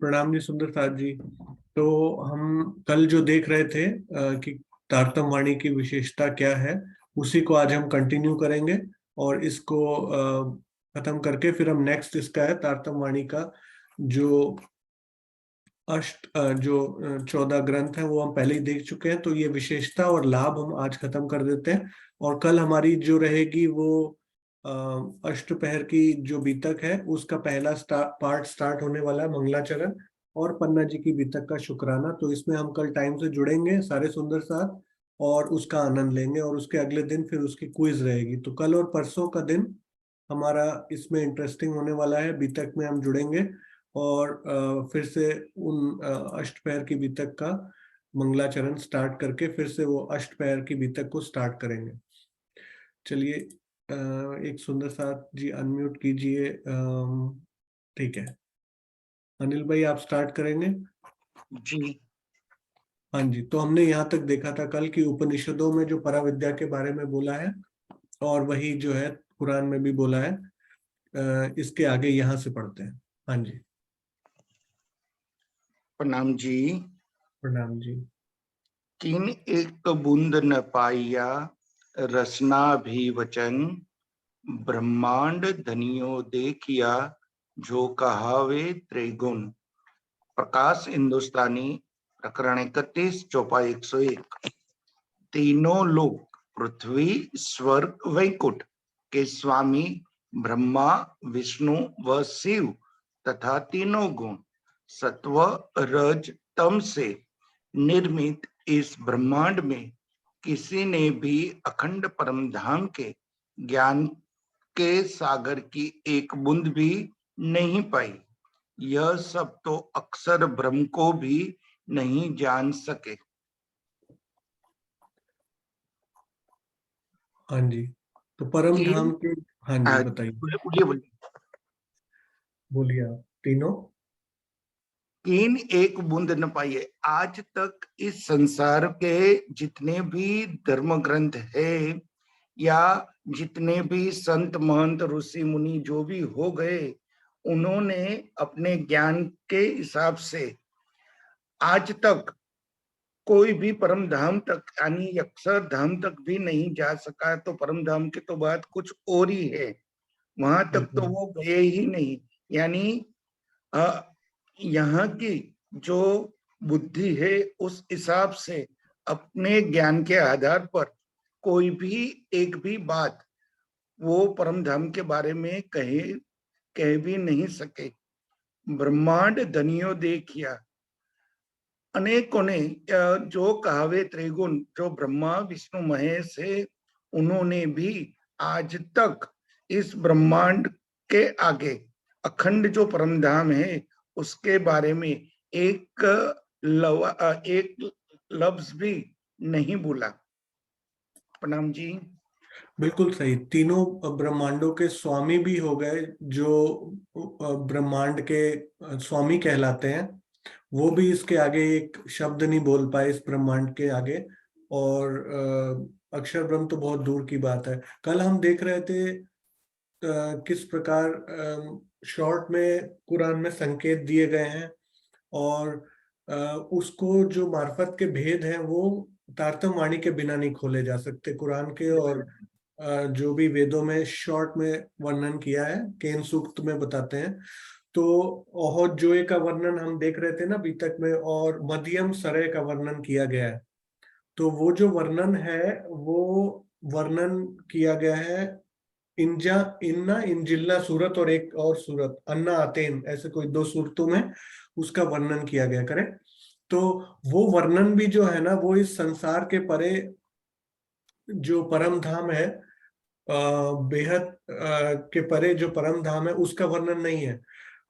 प्रणाम जी सुंदर साथ जी। तो हम कल जो देख रहे थे कि तारतम वाणी की विशेषता क्या है, उसी को आज हम कंटिन्यू करेंगे। और इसको खत्म करके फिर हम नेक्स्ट इसका है तारतम वाणी का जो जो 14 ग्रंथ है वो हम पहले ही देख चुके हैं। तो ये विशेषता और लाभ हम आज खत्म कर देते हैं। और कल हमारी जो रहेगी वो अष्टपहर की जो बीतक है उसका पहला पार्ट स्टार्ट होने वाला है, मंगलाचरण और पन्ना जी की बीतक का शुक्राना। तो इसमें हम कल टाइम से जुड़ेंगे सारे सुंदर साथ और उसका आनंद लेंगे। और उसके अगले दिन फिर उसकी क्विज रहेगी। तो कल और परसों का दिन हमारा इसमें इंटरेस्टिंग होने वाला है। बीतक में हम जुड़ेंगे और फिर से उन अष्टपहर की बीतक का मंगलाचरण स्टार्ट करके फिर से वो अष्टपहर की बीतक को स्टार्ट करेंगे। चलिए एक सुंदर साथ जी अनम्यूट कीजिए। ठीक है, अनिल भाई आप स्टार्ट करेंगे जी। हाँ जी। तो हमने यहाँ तक देखा था कल की उपनिषदों में जो पराविद्या के बारे में बोला है और वही जो है कुरान में भी बोला है। इसके आगे यहाँ से पढ़ते हैं। हाँ जी, प्रणाम जी। प्रणाम जी। किन एक बूंद न पाइया रसना भी वचन, ब्रह्मांड धनियो देखिया जो कहावे त्रिगुण। प्रकाश हिंदुस्तानी प्रकरण 31 चौपाई 101। तीनों लोक पृथ्वी स्वर्ग वैकुंठ के स्वामी ब्रह्मा विष्णु व शिव तथा तीनों गुण सत्व रज तम से निर्मित इस ब्रह्मांड में किसी ने भी अखंड परम धाम के ज्ञान के सागर की एक बूंद भी नहीं पाई। यह सब तो अक्षर ब्रह्म को भी नहीं जान सके। हाँ जी, तो परम धाम के हाँ जी बताइए, बोलिए बोलिए। बोलिए आप। तीनों तीन एक बूंद न पाइए। आज तक इस संसार के जितने भी धर्म ग्रंथ है या जितने भी संत महंत ऋषि मुनि जो भी हो गए, उन्होंने अपने ज्ञान के हिसाब से आज तक कोई भी परम धाम तक यानी अक्षर धाम तक भी नहीं जा सका। तो परम धाम की तो बात कुछ और ही है, वहां तक तो वो गए ही नहीं। यानी यहाँ की जो बुद्धि है उस हिसाब से अपने ज्ञान के आधार पर कोई भी एक भी बात वो परम धाम के बारे में कह भी नहीं सके। ब्रह्मांड धनियो देखिया, अनेकों ने जो कहावे त्रिगुण जो ब्रह्मा विष्णु महेश है, उन्होंने भी आज तक इस ब्रह्मांड के आगे अखंड जो परम धाम है उसके बारे में एक लफ्ज भी नहीं बोला। प्रणाम जी। बिल्कुल सही। तीनों ब्रह्मांडों के स्वामी भी हो गए, जो ब्रह्मांड के स्वामी कहलाते हैं, वो भी इसके आगे एक शब्द नहीं बोल पाए इस ब्रह्मांड के आगे। और अक्षर ब्रह्म तो बहुत दूर की बात है। कल हम देख रहे थे किस प्रकार शॉर्ट में कुरान में संकेत दिए गए हैं और उसको जो मार्फत के भेद हैं वो तारतम वाणी के बिना नहीं खोले जा सकते कुरान के। और जो भी वेदों में शॉर्ट में वर्णन किया है, केन सूक्त में बताते हैं। तो ओहद जोए का वर्णन हम देख रहे थे ना बीतक में, और मध्यम सरय का वर्णन किया गया है। तो वो जो वर्णन है वो वर्णन किया गया है इंजा इन्ना इंजिल्ला सूरत और एक और सूरत अन्ना आतेन, ऐसे कोई दो सूरतों में उसका वर्णन किया गया। करेक्ट। तो वो वर्णन भी जो है ना वो इस संसार के परे जो परम धाम है, बेहद के परे जो परम धाम है उसका वर्णन नहीं है।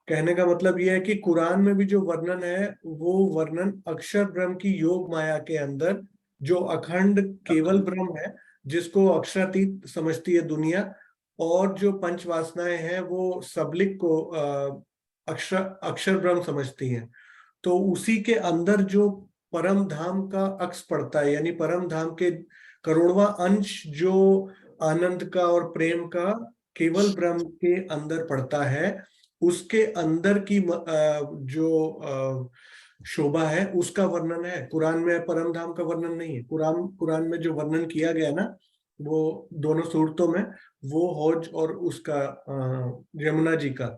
कहने का मतलब यह है कि कुरान में भी जो वर्णन है वो वर्णन अक्षर ब्रह्म की योग माया के अंदर जो अखंड केवल ब्रह्म है, जिसको अक्षरातीत समझती है दुनिया, और जो पंच वासनाएं हैं वो सबलिक को अक्षर अक्षर ब्रह्म समझती हैं। तो उसी के अंदर जो परम धाम का अक्स पड़ता है, यानी परम धाम के करोड़वां अंश जो आनंद का और प्रेम का केवल ब्रह्म के अंदर पड़ता है। उसके अंदर की जो शोभा है उसका वर्णन है कुरान में, परम धाम का वर्णन नहीं है। कुरान में जो वर्णन किया गया ना, वो दोनों सूरतों में, वो हौज और उसका यमुना जी का।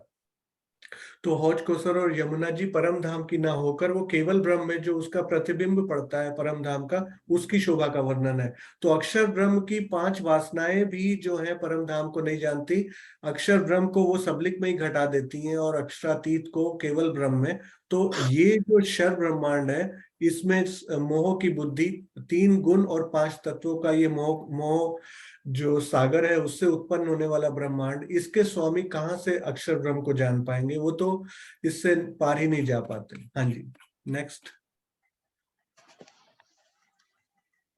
तो हौज कौसर और यमुना जी परम धाम की ना होकर वो केवल ब्रह्म में जो उसका प्रतिबिंब पड़ता है परम धाम का, उसकी शोभा का वर्णन है। तो अक्षर ब्रह्म की 5 वासनाएं भी जो है परम धाम को नहीं जानती। अक्षर ब्रह्म को वो सबलिक में ही घटा देती हैं और अक्षरातीत को केवल ब्रह्म में। तो ये जो क्षर ब्रह्मांड है, इसमें मोह की बुद्धि, 3 गुण और 5 तत्वों का ये मोह मोह जो सागर है उससे उत्पन्न होने वाला ब्रह्मांड, इसके स्वामी कहाँ से अक्षर ब्रह्म को जान पाएंगे? वो तो इससे पार ही नहीं जा पाते। हाँ जी, नेक्स्ट।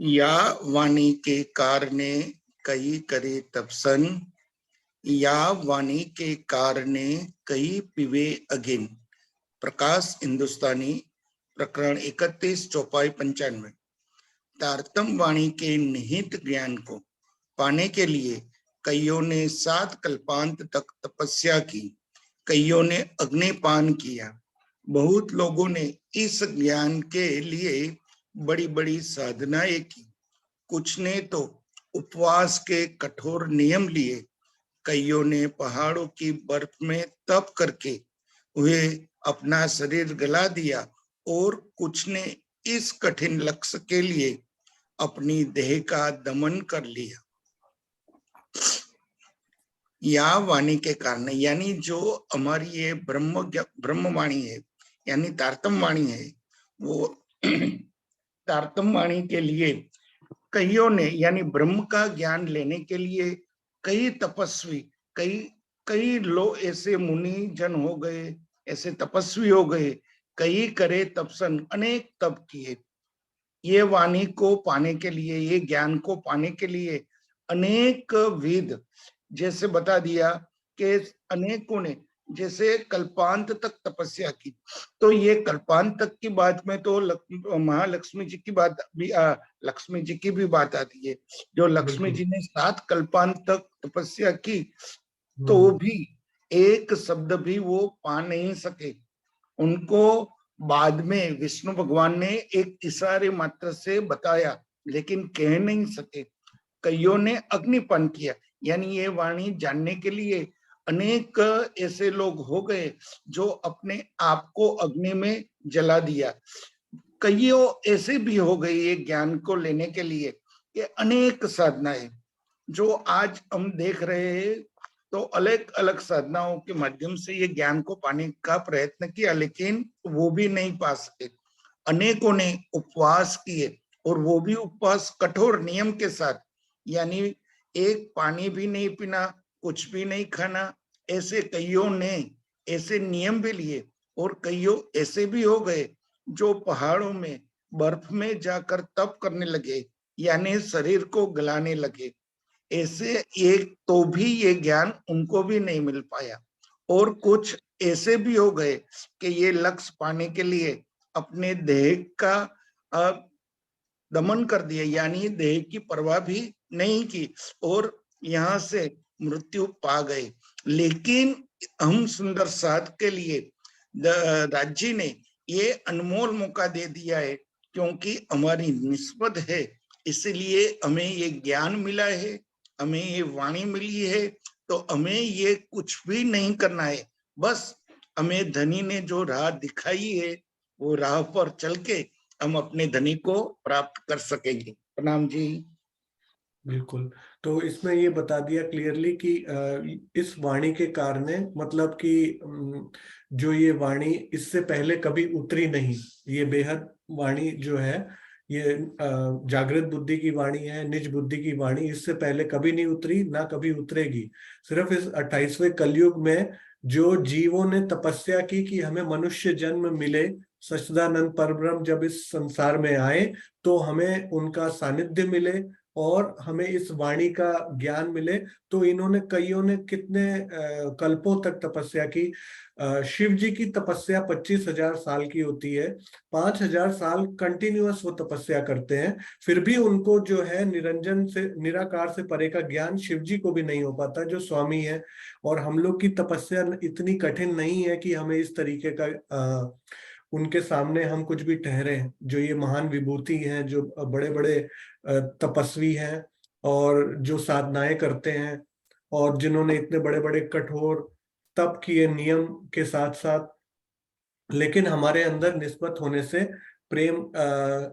या वाणी के कारणे कई करे तपसन, या वाणी के कारणे कई पीवे अगिन। प्रकाश हिंदुस्तानी प्रकरण 31 चौपाई 95। तारतम वाणी के निहित ज्ञान को पाने के लिए कईयों ने 7 कल्पांत तक तपस्या की, कईयों ने अग्निपान किया। बहुत लोगों ने इस ज्ञान के लिए बड़ी बड़ी साधनाएं की। कुछ ने तो उपवास के कठोर नियम लिए, कईयों ने पहाड़ों की बर्फ में तप करके वे अपना शरीर गला दिया, और कुछ ने इस कठिन लक्ष्य के लिए अपनी देह का दमन कर लिया। या वाणी के कारण, यानी जो हमारी ये ब्रह्म वाणी है, यानी तारतम वाणी है, वो तारतम वाणी के लिए कईयों ने, यानी ब्रह्म का ज्ञान लेने के लिए कई तपस्वी, कई कई लोग ऐसे मुनि जन हो गए, ऐसे तपस्वी हो गए, कई करे तपसन, अनेक तप किए। ये वाणी को पाने के लिए, ये ज्ञान को पाने के लिए अनेक विध, जैसे बता दिया कि अनेकों ने जैसे कल्पांत तक तपस्या की। तो ये कल्पांत तक की बात में तो महालक्ष्मी जी की बात भी, लक्ष्मी जी की भी बात आती है। जो लक्ष्मी जी ने 7 कल्पांत तक तपस्या की, तो भी एक शब्द भी वो पा नहीं सके। उनको बाद में विष्णु भगवान ने एक इशारे मात्र से बताया, लेकिन कह नहीं सके। कईयों ने अग्निपान किया, यानी ये वाणी जानने के लिए अनेक ऐसे लोग हो गए जो अपने आप को अग्नि में जला दिया। कईयों ऐसे भी हो गए ये ज्ञान को लेने के लिए कि अनेक साधनाएं जो आज हम देख रहे हैं, तो अलग अलग साधनाओं के माध्यम से ये ज्ञान को पाने का प्रयत्न किया, लेकिन वो भी नहीं पा सके। अनेकों ने उपवास किए, और वो भी उपवास कठोर नियम के साथ, यानी एक पानी भी नहीं पीना, कुछ भी नहीं खाना। ऐसे कईयों ने ऐसे नियम भी लिए, और कईयों ऐसे भी हो गए जो पहाड़ों में बर्फ में जाकर तप करने लगे, यानी शरीर को गलाने लगे। ऐसे एक तो भी ये ज्ञान उनको भी नहीं मिल पाया। और कुछ ऐसे भी हो गए कि ये लक्ष्य पाने के लिए अपने देह का दमन कर दिया, यानी देह की परवाह भी नहीं की, और यहाँ से मृत्यु पा गए। लेकिन हम सुंदर साध के लिए राज्य ने ये अनमोल मौका दे दिया है, क्योंकि हमारी निस्बत है, इसलिए हमें ये ज्ञान मिला है, हमें ये वाणी मिली है। तो हमें ये कुछ भी नहीं करना है, बस हमें धनी ने जो राह दिखाई है, वो राह पर चल के हम अपने धनी को प्राप्त कर सकेंगे। प्रणाम जी। बिल्कुल। तो इसमें ये बता दिया क्लियरली कि इस वाणी के कारण, मतलब कि जो ये वाणी इससे पहले कभी उतरी नहीं। ये बेहद वाणी जो है, ये जागृत बुद्धि की वाणी है, निज बुद्धि की वाणी, इससे पहले कभी नहीं उतरी, ना कभी उतरेगी। सिर्फ इस 28वें कलयुग में जो जीवों ने तपस्या की कि हमें मनुष्य जन्म मिले, सच्चिदानंद परब्रह्म जब इस संसार में आए तो हमें उनका सानिध्य मिले, और हमें इस वाणी का ज्ञान मिले। तो इन्होंने कईयों ने कितने कल्पों तक तपस्या की। शिव जी की तपस्या 25,000 साल की होती है। 5,000 साल कंटिन्यूअस वो तपस्या करते हैं, फिर भी उनको जो है निरंजन से, निराकार से परे का ज्ञान शिव जी को भी नहीं हो पाता जो स्वामी है। और हम लोग की तपस्या इतनी कठिन नहीं है कि हमें इस तरीके का उनके सामने हम कुछ भी ठहरे। जो ये महान विभूति हैं, जो बड़े बड़े तपस्वी हैं और जो साधनाएं करते हैं, और जिन्होंने इतने बड़े बड़े कठोर तप किए नियम के साथ साथ, लेकिन हमारे अंदर निस्बत होने से, प्रेम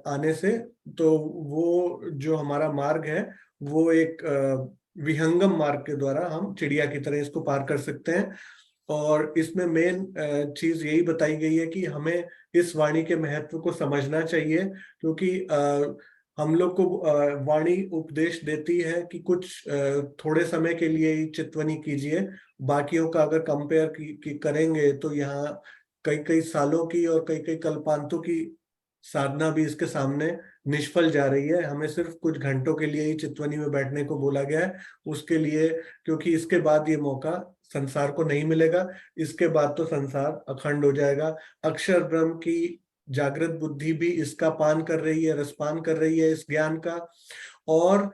आने से, तो वो जो हमारा मार्ग है वो एक विहंगम मार्ग के द्वारा हम चिड़िया की तरह इसको पार कर सकते हैं। और इसमें मेन चीज यही बताई गई है कि हमें इस वाणी के महत्व को समझना चाहिए, क्योंकि हम लोग को वाणी उपदेश देती है कि कुछ थोड़े समय के लिए ही चितवनी कीजिए। बाकियों का अगर कंपेयर की करेंगे तो यहाँ कई कई सालों की और कई कई कल्पांतों की साधना भी इसके सामने निष्फल जा रही है। हमें सिर्फ कुछ घंटों के लिए ही चितवनी में बैठने को बोला गया है उसके लिए, क्योंकि इसके बाद ये मौका संसार को नहीं मिलेगा। इसके बाद तो संसार अखंड हो जाएगा। अक्षर ब्रह्म की जागृत बुद्धि भी इसका पान कर रही है, रसपान कर रही है इस ज्ञान का। और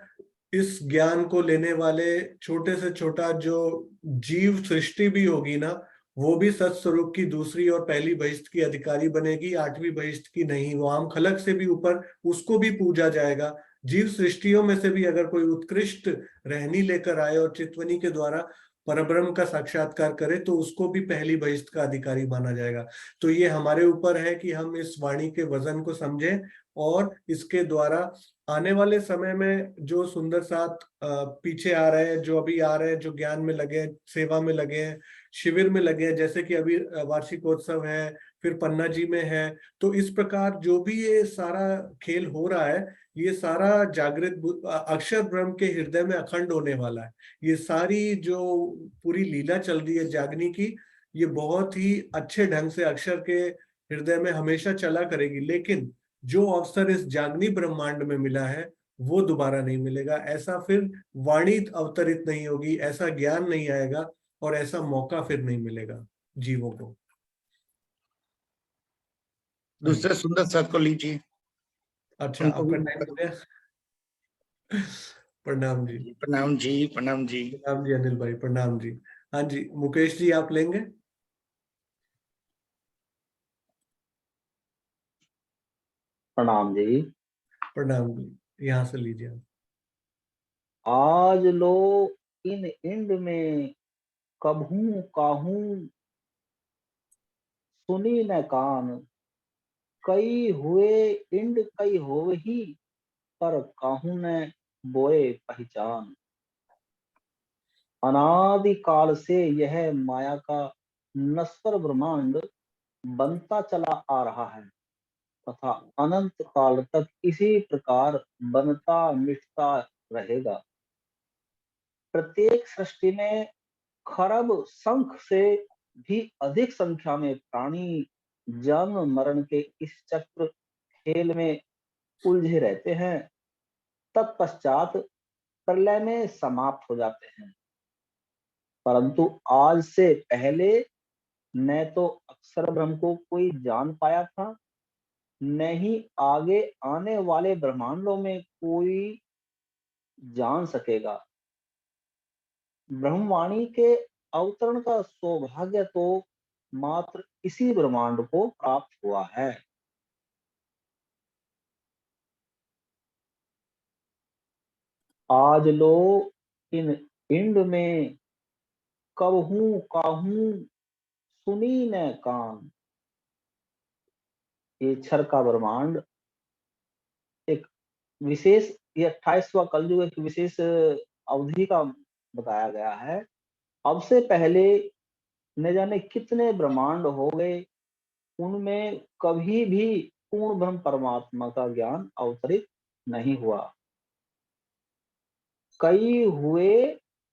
इस ज्ञान को लेने वाले छोटे से छोटा जो जीव सृष्टि भी होगी ना, वो भी सत्स्वरूप की दूसरी और पहली बहिष्ठ की अधिकारी बनेगी, आठवीं बहिष्ठ की नहीं। वो आम खलक से भी ऊपर, उसको भी पूजा जाएगा। जीव सृष्टियों में से भी अगर कोई उत्कृष्ट रहनी लेकर आए और चितवनी के द्वारा परब्रह्म का साक्षात्कार करे, तो उसको भी पहली बहिष्ठ का अधिकारी माना जाएगा। तो ये हमारे ऊपर है कि हम इस वाणी के वजन को समझें, और इसके द्वारा आने वाले समय में जो सुंदर साथ पीछे आ रहे हैं, जो अभी आ रहे हैं, जो ज्ञान में लगे हैं, सेवा में लगे हैं, शिविर में लगे हैं, जैसे कि अभी वार्षिकोत्सव है, फिर पन्ना जी में है। तो इस प्रकार जो भी ये सारा खेल हो रहा है, ये सारा जागृत अक्षर ब्रह्म के हृदय में अखंड होने वाला है। ये सारी जो पूरी लीला चल रही है जागनी की, ये बहुत ही अच्छे ढंग से अक्षर के हृदय में हमेशा चला करेगी। लेकिन जो अवसर इस जागनी ब्रह्मांड में मिला है वो दोबारा नहीं मिलेगा। ऐसा फिर वाणी अवतरित नहीं होगी, ऐसा ज्ञान नहीं आएगा, और ऐसा मौका फिर नहीं मिलेगा जीवों को। हाँ जी। दूसरे सुंदर साथ को लीजिए, अच्छा, उनको भी आपका टाइम हो मौका गया। प्रणाम जी। दीजिए। प्रणाम जी, प्रणाम जी। प्रणाम जी अनिल भाई, प्रणाम जी। हाँ जी, मुकेश जी आप लेंगे। प्रणाम जी। प्रणाम जी, यहाँ से लीजिए आप। आज लो इन इंड में कभू काहू सुनी न कान, कई हुए इंड कई होवही, पर काहू न बोए पहचान। अनादि काल से यह माया का नश्वर ब्रह्मांड बनता चला आ रहा है तथा अनंत काल तक इसी प्रकार बनता मिटता रहेगा। प्रत्येक सृष्टि में खरब संख से भी अधिक संख्या में प्राणी जन्म मरण के इस चक्र खेल में उलझे रहते हैं, तत्पश्चात प्रलय में समाप्त हो जाते हैं। परंतु आज से पहले न तो अक्षर ब्रह्म को कोई जान पाया था, न ही आगे आने वाले ब्रह्मांडों में कोई जान सकेगा। ब्रह्मवाणी के अवतरण का सौभाग्य तो मात्र इसी ब्रह्मांड को प्राप्त हुआ है। आज लो इन इंड में कबहू काहू सुनी न कान। ये क्षर का ब्रह्मांड एक विशेष, ये 28वां कलयुग एक विशेष अवधि का बताया गया है। अब से पहले न जाने कितने ब्रह्मांड हो गए, उनमें कभी भी पूर्ण ब्रह्म परमात्मा का ज्ञान अवतरित नहीं हुआ। कई हुए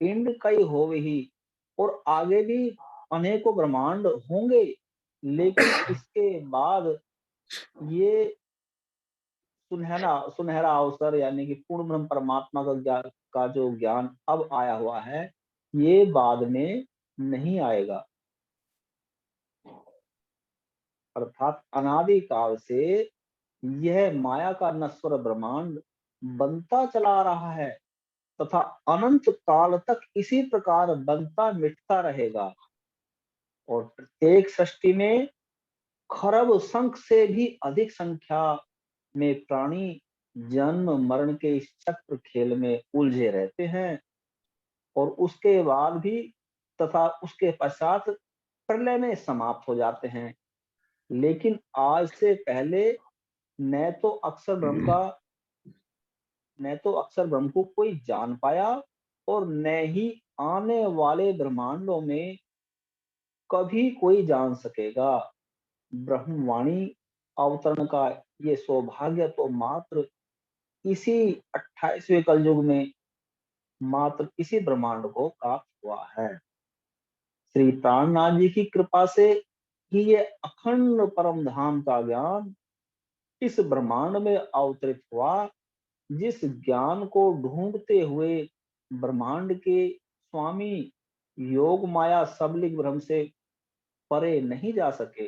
इंड कई होवे ही, और आगे भी अनेकों ब्रह्मांड होंगे, लेकिन इसके बाद ये सुनहरा अवसर यानी कि पूर्ण ब्रह्म परमात्मा का जो ज्ञान अब आया हुआ है, ये बाद में नहीं आएगा। अर्थात अनादि काल से यह माया का नश्वर ब्रह्मांड बनता चला रहा है तथा अनंत काल तक इसी प्रकार बनता मिटता रहेगा। और प्रत्येक सृष्टि में खरब संख से भी अधिक संख्या में प्राणी जन्म मरण के इस चक्र खेल में उलझे रहते हैं और उसके बाद भी तथा उसके पश्चात प्रलय में समाप्त हो जाते हैं। लेकिन आज से पहले न तो अक्षर ब्रह्म को कोई जान पाया और न ही आने वाले ब्रह्मांडों में कभी कोई जान सकेगा। ब्रह्मवाणी अवतरण का ये सौभाग्य तो मात्र इसी 28वें कलयुग में मात्र इसी ब्रह्मांड को प्राप्त हुआ है। श्री प्राणनाथ जी की कृपा से ही ये अखंड परम धाम का ज्ञान इस ब्रह्मांड में अवतरित हुआ, जिस ज्ञान को ढूंढते हुए ब्रह्मांड के स्वामी योग माया सबलिंग ब्रह्म से परे नहीं जा सके।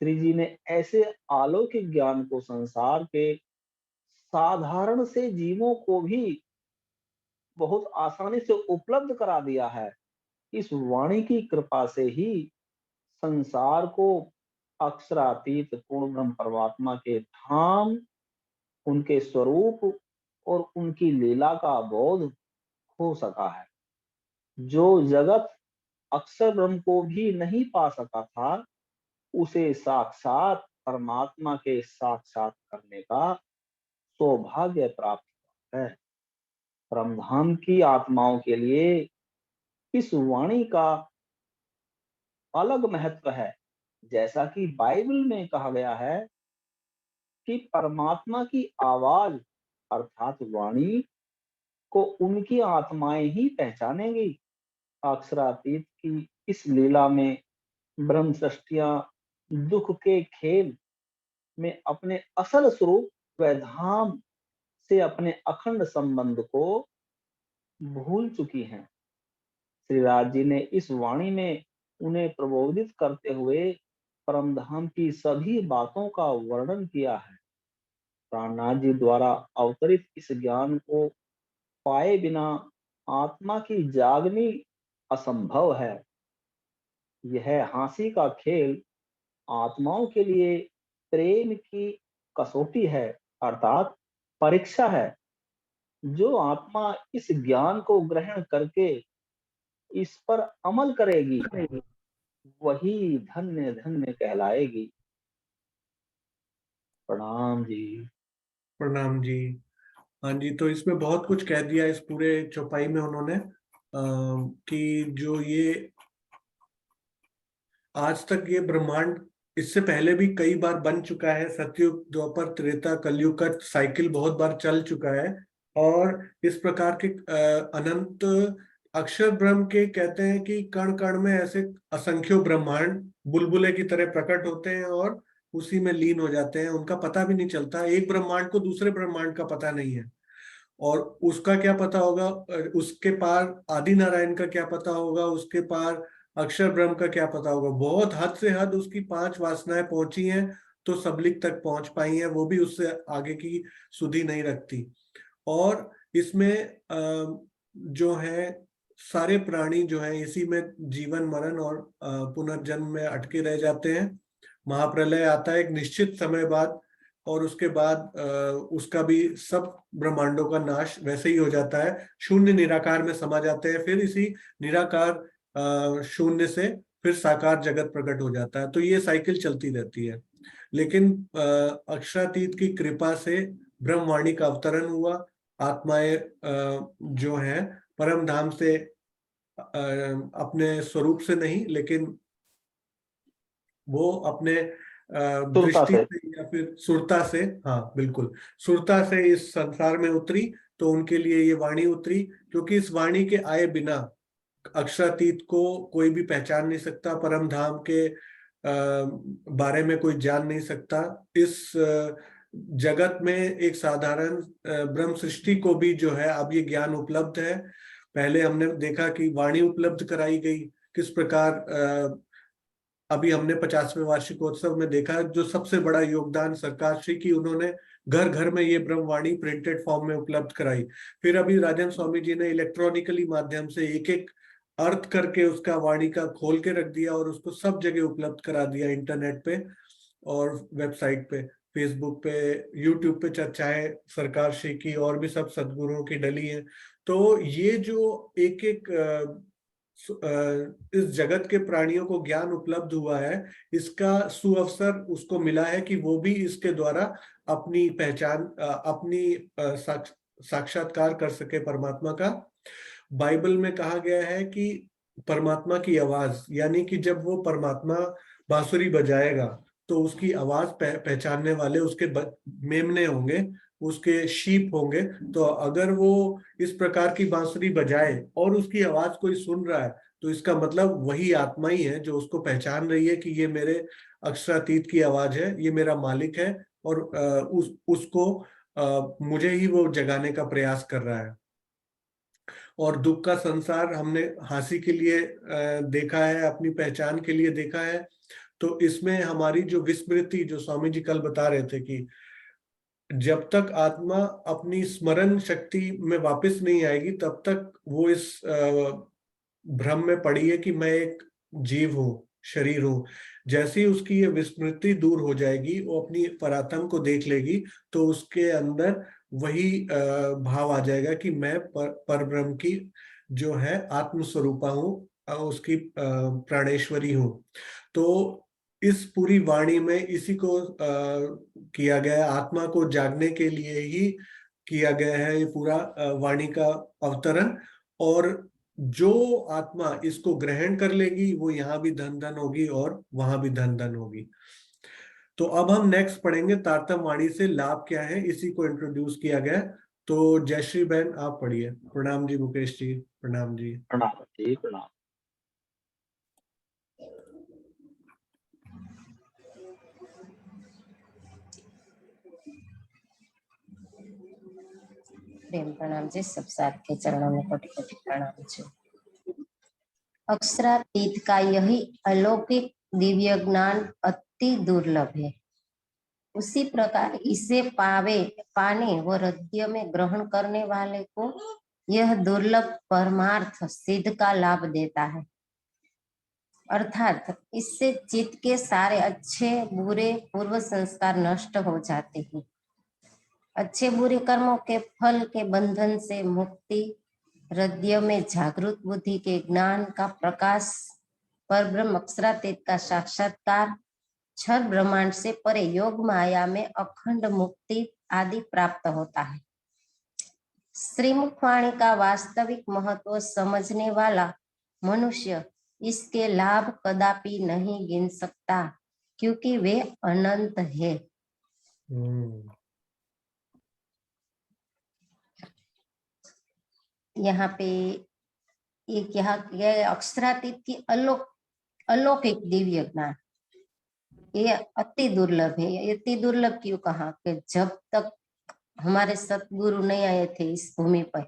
श्री जी ने ऐसे अलौकिक ज्ञान को संसार के साधारण से जीवों को भी बहुत आसानी से उपलब्ध करा दिया है। इस वाणी की कृपा से ही संसार को अक्षरातीत पूर्ण ब्रह्म परमात्मा के धाम, उनके स्वरूप और उनकी लीला का बोध हो सका है। जो जगत अक्षर ब्रह्म को भी नहीं पा सका था, उसे साक्षात परमात्मा के साक्षात करने का सौभाग्य प्राप्त हुआ है। परमधाम की आत्माओं के लिए इस वाणी का अलग महत्व है। जैसा कि बाइबल में कहा गया है कि परमात्मा की आवाज अर्थात वाणी को उनकी आत्माएं ही पहचानेंगी। अक्षरातीत की इस लीला में ब्रह्म सृष्टियां दुख के खेल में अपने असल स्वरूप व धाम से अपने अखंड संबंध को भूल चुकी हैं। श्री राज जी ने इस वाणी में उन्हें प्रबोधित करते हुए परमधाम की सभी बातों का वर्णन किया है। प्राणनाथ जी द्वारा अवतरित इस ज्ञान को पाए बिना आत्मा की जागनी असंभव है। यह हंसी का खेल आत्माओं के लिए प्रेम की कसौटी है अर्थात परीक्षा है। जो आत्मा इस ज्ञान को ग्रहण करके इस पर अमल करेगी, वही धन्य धन्य कहलाएगी। प्रणाम जी। प्रणाम जी। हाँ जी, तो इसमें बहुत कुछ कह दिया इस पूरे चौपाई में उन्होंने कि जो ये आज तक ये ब्रह्मांड इससे पहले भी कई बार बन चुका है। सतयुग, द्वापर, त्रेता, कलयुग का साइकिल बहुत बार चल चुका है और इस प्रकार के अनंत अक्षर ब्रह्म के कहते हैं कि कण कण में ऐसे असंख्यों ब्रह्मांड बुलबुले की तरह प्रकट होते हैं और उसी में लीन हो जाते हैं। उनका पता भी नहीं चलता, एक ब्रह्मांड को दूसरे ब्रह्मांड का पता नहीं है। और उसका क्या पता होगा, उसके पार आदि नारायण का क्या पता होगा, उसके पार अक्षर ब्रह्म का क्या पता होगा। बहुत हद से हद उसकी 5 वासनाएं पहुंची हैं तो सबलिक तक पहुंच पाई हैं, वो भी उससे आगे की सुधि नहीं रखती। और इसमें जो है सारे प्राणी जो है इसी में जीवन मरण और पुनर्जन्म में अटके रह जाते हैं। महाप्रलय आता है एक निश्चित समय बाद और उसके बाद उसका भी सब ब्रह्मांडों का नाश वैसे ही हो जाता है। शून्य निराकार में समा जाते हैं, फिर इसी निराकार शून्य से फिर साकार जगत प्रकट हो जाता है। तो ये साइकिल चलती रहती है। लेकिन अक्षरातीत की कृपा से ब्रह्मवाणी का अवतरण हुआ। आत्माएं जो हैं परम धाम से अपने स्वरूप से नहीं, लेकिन वो अपने सुरता दृष्टि से। से या फिर सुरता से, हाँ बिल्कुल, सुरता से इस संसार में उतरी। तो उनके लिए ये वाणी उतरी, क्योंकि इस वाणी के आए बिना अक्षरातीत को कोई भी पहचान नहीं सकता, परम धाम के बारे में कोई जान नहीं सकता। इस जगत में एक साधारण ब्रह्म सृष्टि को भी जो है अब ये ज्ञान उपलब्ध है। पहले हमने देखा कि वाणी उपलब्ध कराई गई, किस प्रकार अभी हमने 50वें वार्षिकोत्सव में देखा जो सबसे बड़ा योगदान सरकार श्री की, उन्होंने घर घर में ये ब्रह्मवाणी प्रिंटेड फॉर्म में उपलब्ध कराई। फिर अभी राजन स्वामी जी ने इलेक्ट्रॉनिकली माध्यम से एक एक अर्थ करके उसका वाणी का खोल के रख दिया और उसको सब जगह उपलब्ध करा दिया, इंटरनेट पे और वेबसाइट पे, फेसबुक पे, यूट्यूब पे चर्चाएं सरकार श्री की और भी सब सदगुरुओं की डली है। तो ये जो एक एक इस जगत के प्राणियों को ज्ञान उपलब्ध हुआ है, इसका सुअवसर उसको मिला है कि वो भी इसके द्वारा अपनी पहचान, अपनी साक्षात्कार कर सके परमात्मा का। बाइबल में कहा गया है कि परमात्मा की आवाज, यानी कि जब वो परमात्मा बांसुरी बजाएगा तो उसकी आवाज पहचानने वाले उसके मेमने होंगे, उसके शीप होंगे। तो अगर वो इस प्रकार की बांसुरी बजाए और उसकी आवाज कोई सुन रहा है तो इसका मतलब वही आत्मा ही है जो उसको पहचान रही है कि ये मेरे अक्षरातीत की आवाज है, ये मेरा मालिक है और उसको मुझे ही वो जगाने का प्रयास कर रहा है। और दुख का संसार हमने हंसी के लिए देखा है, अपनी पहचान के लिए देखा है। तो इसमें हमारी जो विस्मृति, जो स्वामी जी कल बता रहे थे कि जब तक आत्मा अपनी स्मरण शक्ति में वापस नहीं आएगी तब तक वो इस भ्रम में पड़ी है कि मैं एक जीव हूँ, शरीर हूँ। जैसे ही उसकी ये विस्मृति दूर हो जाएगी, वो अपनी परात्म को देख लेगी, तो उसके अंदर वही भाव आ जाएगा कि मैं पर ब्रह्म की जो है आत्म स्वरूपा हूँ, उसकी प्राणेश्वरी हूँ। तो इस पूरी वाणी में इसी को किया गया है, आत्मा को जागने के लिए ही किया गया है ये पूरा वाणी का अवतरण। और जो आत्मा इसको ग्रहण कर लेगी वो यहाँ भी धन धन होगी और वहां भी धन धन होगी। तो अब हम नेक्स्ट पढ़ेंगे तारतम वाणी से लाभ क्या है, इसी को इंट्रोड्यूस किया गया। तो जयश्री बहन आप पढ़िए। प्रणाम जी मुकेश जी। प्रणाम जी। प्रणाम जी, प्रणाम। प्रेम प्रणाम जी, सब साथ के चरणों में कोटि कोटि प्रणाम जी। अक्षरातीत का यही अलौकिक दिव्य ज्ञान अति दुर्लभ है। उसी प्रकार इसे पाने व हृदय में ग्रहण करने वाले को यह दुर्लभ परमार्थ सिद्ध का लाभ देता है। अर्थात इससे चित्त के सारे अच्छे बुरे पूर्व संस्कार नष्ट हो जाते हैं। अच्छे बुरे कर्मों के फल के बंधन से मुक्ति, हृदय में जागृत बुद्धि के ज्ञान का प्रकाश, परब्रह्म अक्षरातीत का साक्षात्कार, क्षर ब्रह्मांड से परे योग माया में अखंड मुक्ति आदि प्राप्त होता है। श्रीमुखवाणी का वास्तविक महत्व समझने वाला मनुष्य इसके लाभ कदापि नहीं गिन सकता, क्योंकि वे अनंत है। यहाँ पे एक यह अक्षरातीत की अलौकिक दिव्य ज्ञान ये अति दुर्लभ है। ये अति दुर्लभ क्यों कहा कि जब तक हमारे सतगुरु नहीं आए थे इस भूमि पर,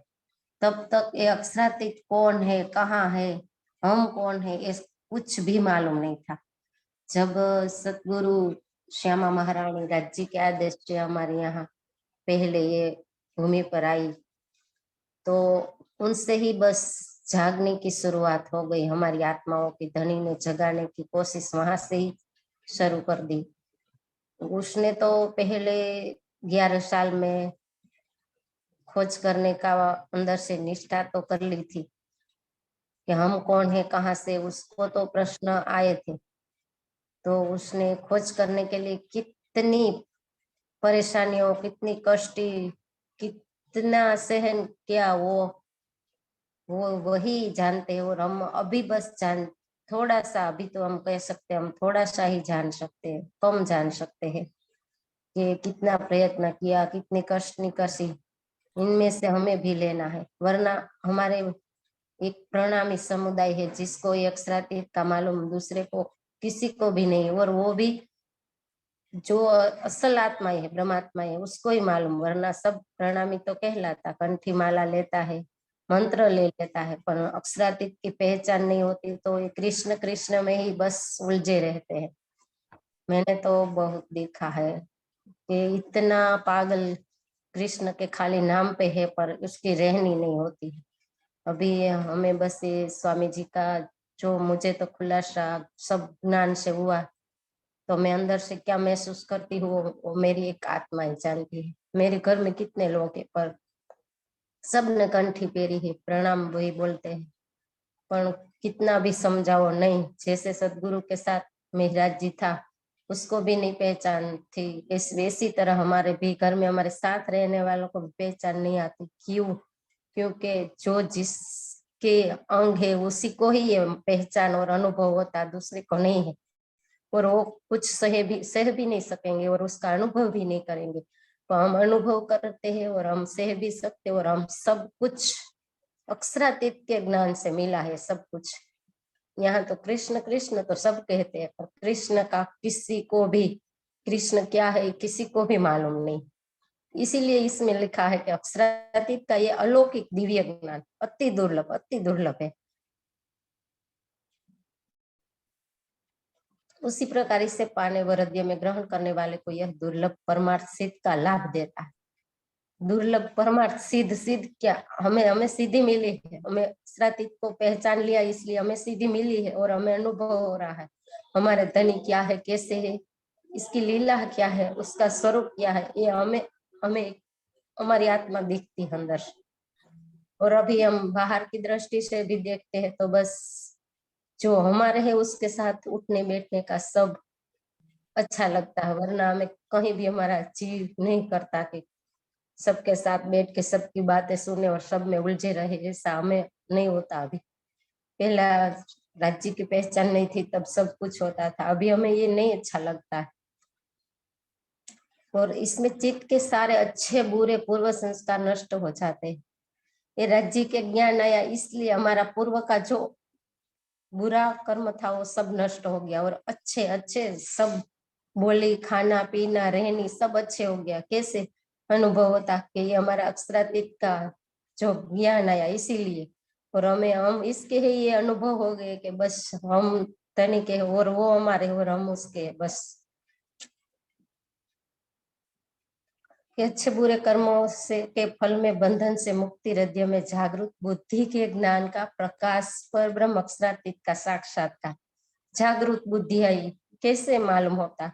तब तक ये अक्षरातीत कौन है, कहाँ है, हम कौन है, ये कुछ भी मालूम नहीं था। जब सतगुरु श्यामा महारानी राज्य के आदेश से हमारे यहाँ पहले ये भूमि पर आई, तो उनसे ही बस जागने की शुरुआत हो गई। हमारी आत्माओं की धनी ने जगाने की कोशिश वहां से ही शुरू कर दी। उसने तो पहले 11 साल में खोज करने का अंदर से निष्ठा तो कर ली थी कि हम कौन है, कहाँ से, उसको तो प्रश्न आए थे। तो उसने खोज करने के लिए कितनी परेशानियों, कितनी कष्टी, कितना सहन किया, वो वही जानते हैं। और हम अभी बस थोड़ा सा, अभी तो हम कह सकते हैं हम थोड़ा सा ही जान सकते हैं, कम जान सकते हैं कि कितना प्रयत्न किया, कितनी कष्ट निकसी, इनमें से हमें भी लेना है। वरना हमारे एक प्रणामी समुदाय है जिसको ये अक्षरातीत का मालूम दूसरे को किसी को भी नहीं, और वो भी जो असल आत्मा है, ब्रह्मात्मा है, उसको ही मालूम, वरना सब प्रणामी तो कहलाता, कंठी माला लेता है, मंत्र ले लेता है, पर अक्षरातीत की पहचान नहीं होती तो ये कृष्ण कृष्ण में ही बस उलझे रहते हैं। मैंने तो बहुत देखा है कि इतना पागल कृष्ण के खाली नाम पे है पर उसकी रहनी नहीं होती। अभी हमें बस ये स्वामी जी का जो मुझे तो खुलासा सब ज्ञान से हुआ, तो मैं अंदर से क्या महसूस करती हूँ वो मेरी एक आत्मा ही जानती है। मेरे घर में कितने लोग हैं पर सब ने कंठी पेरी है, प्रणाम वही बोलते हैं, पर कितना भी समझाओ नहीं। जैसे सदगुरु के साथ मेहराज जी था, उसको भी नहीं पहचान थी, इस वैसी तरह हमारे भी घर में हमारे साथ रहने वालों को भी पहचान नहीं आती। क्यों? क्योंकि जो जिसके अंग है उसी को ही ये पहचान और अनुभव होता, दूसरे को नहीं है। और वो कुछ सह भी नहीं सकेंगे और उसका अनुभव भी नहीं करेंगे। तो हम अनुभव करते हैं और हम सह भी सकते, और हम सब कुछ अक्षरातीत के ज्ञान से मिला है सब कुछ। यहाँ तो कृष्ण कृष्ण तो सब कहते हैं, पर कृष्ण का किसी को भी, कृष्ण क्या है किसी को भी मालूम नहीं। इसीलिए इसमें लिखा है कि अक्षरातीत का ये अलौकिक दिव्य ज्ञान अति दुर्लभ है। उसी प्रकार इसे पाने व हृदय में ग्रहण करने वाले को यह दुर्लभ परमार्थ सिद्ध का लाभ देता है। दुर्लभ परमार्थ सिद्ध क्या, हमें सीधी मिली है, हमें अक्षरातीत को पहचान लिया इसलिए हमें सीधी मिली है और हमें अनुभव हो रहा है हमारे धनी क्या है, कैसे है, इसकी लीला क्या है, उसका स्वरूप क्या है, ये हमें हमारी आत्मा दिखती है अंदर से। और अभी हम बाहर की दृष्टि से भी देखते हैं तो बस जो हमारे है उसके साथ उठने बैठने का सब अच्छा लगता है, वरना हमें कहीं भी हमारा जीव नहीं करता कि सबके साथ बैठ के सबकी बातें सुने और सब में उलझे रहे, ऐसा हमें नहीं होता। अभी पहला राज्य की पहचान नहीं थी तब सब कुछ होता था, अभी हमें ये नहीं अच्छा लगता है। और इसमें चित्त के सारे अच्छे बुरे पूर्व संस्कार नष्ट हो जाते हैं। ये राज्य के ज्ञान आया इसलिए हमारा पूर्व का जो बुरा कर्म था वो सब नष्ट हो गया और अच्छे अच्छे सब बोली खाना पीना रहनी सब अच्छे हो गया। कैसे अनुभव होता कि ये हमारा अक्षरातीत का जो ज्ञान आया इसीलिए, और हम इसके ही ये अनुभव हो गए कि बस हम धनी के और वो हमारे और हम उसके, बस कि अच्छे बुरे कर्मों से के फल में बंधन से मुक्ति, हृदय में जागृत बुद्धि के ज्ञान का प्रकाश पर ब्रह्म अक्षरातीत का साक्षात्कार। जागृत बुद्धि आई कैसे मालूम होता?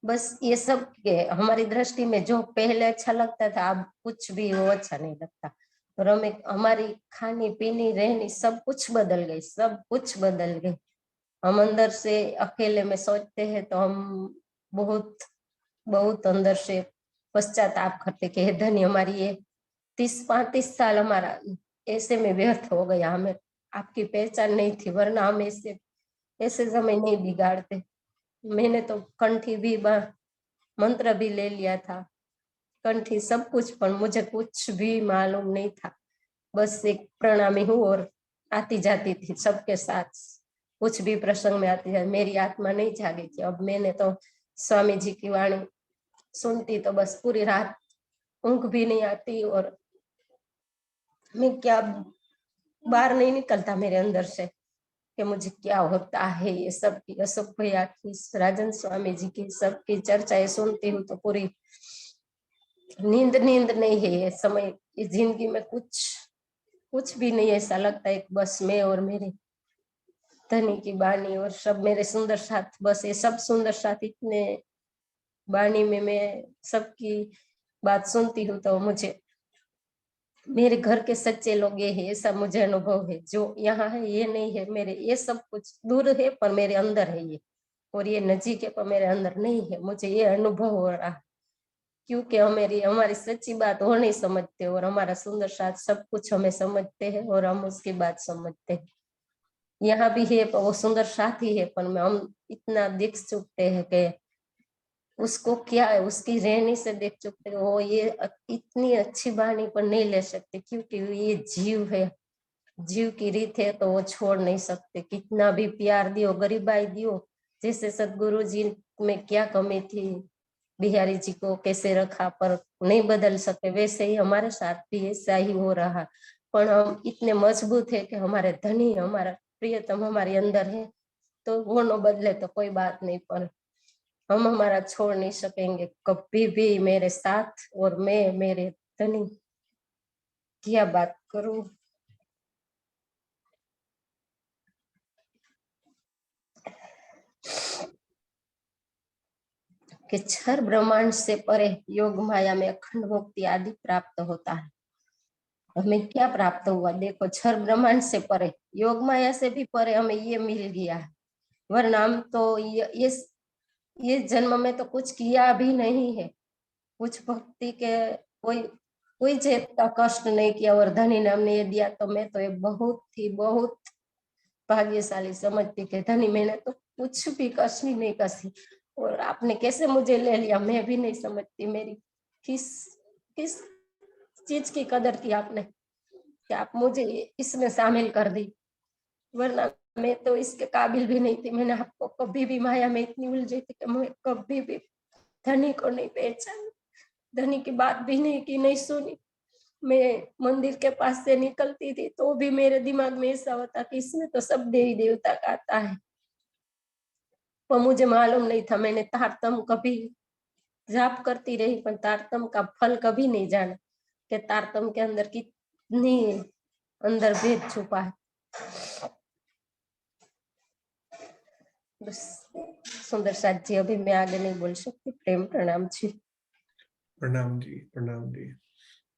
बस ये सब के हमारी दृष्टि में जो पहले अच्छा लगता था अब कुछ भी वो अच्छा नहीं लगता, और हमें हमारी खानी पीनी रहनी सब कुछ बदल गई, सब कुछ बदल गई। हम अंदर से अकेले में सोचते हैं तो हम बहुत बहुत अंदर से पश्चाताप करते कि हे धनी हमारी ये 30-35 साल हमारा ऐसे में व्यर्थ हो गया, हमें आपकी पहचान नहीं थी, वरना हम ऐसे समय नहीं बिगाड़ते। मैंने तो कंठी भी मंत्र भी ले लिया था, कंठी सब कुछ, पर मुझे कुछ भी मालूम नहीं था। बस एक प्रणामी हूँ और आती जाती थी सबके साथ, कुछ भी प्रसंग में आती है, मेरी आत्मा नहीं जागी थी। अब मैंने तो स्वामी जी की वाणी सुनती तो बस पूरी रात ऊँघ भी नहीं आती, और मैं क्या बाहर नहीं निकलता मेरे अंदर से कि मुझे क्या होता है। ये सब की अशोक भैया की, राजन स्वामी जी की सबकी चर्चाएं सुनती हूँ तो पूरी नींद नहीं है ये समय, इस जिंदगी में कुछ भी नहीं ऐसा लगता है, बस मैं और मेरे धनी की बानी और सब मेरे सुंदर साथ, बस ये सब सुंदर साथ इतने बानी में मैं सबकी बात सुनती हूँ तो मुझे मेरे घर के सच्चे लोग ये है, ऐसा मुझे अनुभव है। जो यहाँ है ये नहीं है, मेरे ये सब कुछ दूर है पर मेरे अंदर है ये, और ये नजीक है पर मेरे अंदर नहीं है। मुझे ये अनुभव हो रहा, क्योंकि हमारी सच्ची बात वो नहीं समझते और हमारा सुंदर साथ सब कुछ हमें समझते हैं और हम उसकी बात समझते हैं। यहाँ भी है पर वो सुंदर साथ ही है, पर हम इतना देख चुकते हैं कि उसको क्या है, उसकी रहनी से देख चुकते हैं वो ये इतनी अच्छी वाणी पर नहीं ले सकते, क्योंकि ये जीव है, जीव की रीत है तो वो छोड़ नहीं सकते। कितना भी प्यार दियो, गरीबाई दियो, जैसे सदगुरु जी में क्या कमी थी, बिहारी जी को कैसे रखा पर नहीं बदल सके, वैसे ही हमारे साथ भी ऐसा ही हो रहा। पर हम इतने मजबूत है कि हमारे धनी, हमारा प्रियतम हमारे अंदर है, तो वो न बदले तो कोई बात नहीं, पर हम हमारा छोड़ नहीं सकेंगे कभी भी। मेरे साथ और मैं मेरे धनी, क्या बात करूं। कि क्षर ब्रह्मांड से परे योग माया में अखंड मुक्ति आदि प्राप्त होता है। हमें क्या प्राप्त हुआ? देखो, क्षर ब्रह्मांड से परे, योग माया से भी परे हमें ये मिल गया है। वरना हम तो ये जन्म में तो कुछ किया भी नहीं है, कुछ भक्ति के कोई कोई चीज का कष्ट नहीं किया, और धनी ने हमने ये दिया, तो मैं तो ये बहुत भाग्यशाली समझती कि धनी मैंने तो कुछ भी कष्ट नहीं कसी, और आपने कैसे मुझे ले लिया मैं भी नहीं समझती। मेरी किस किस चीज की कदर की आपने कि आप मुझे इसमें शामिल कर दी, वरना मैं तो इसके काबिल भी नहीं थी। मैंने आपको कभी भी माया में इतनी उलझी थी कि मैं कभी भी धनी को नहीं पहचानी, धनी की बात भी नहीं की, नहीं सुनी। मैं मंदिर के पास से निकलती थी तो भी मेरे दिमाग में ऐसा होता कि इसमें तो सब देवी देवता का आता है, पर मुझे मालूम नहीं था। मैंने तारतम कभी जाप करती रही, पर तारतम का फल कभी नहीं जाना कि तारतम के अंदर कितनी अंदर भेद छुपा है। बस सुंदर साथ जी, अभी मैं आगे नहीं बोल सकती। प्रेम प्रणाम जी। प्रणाम जी, प्रणाम जी।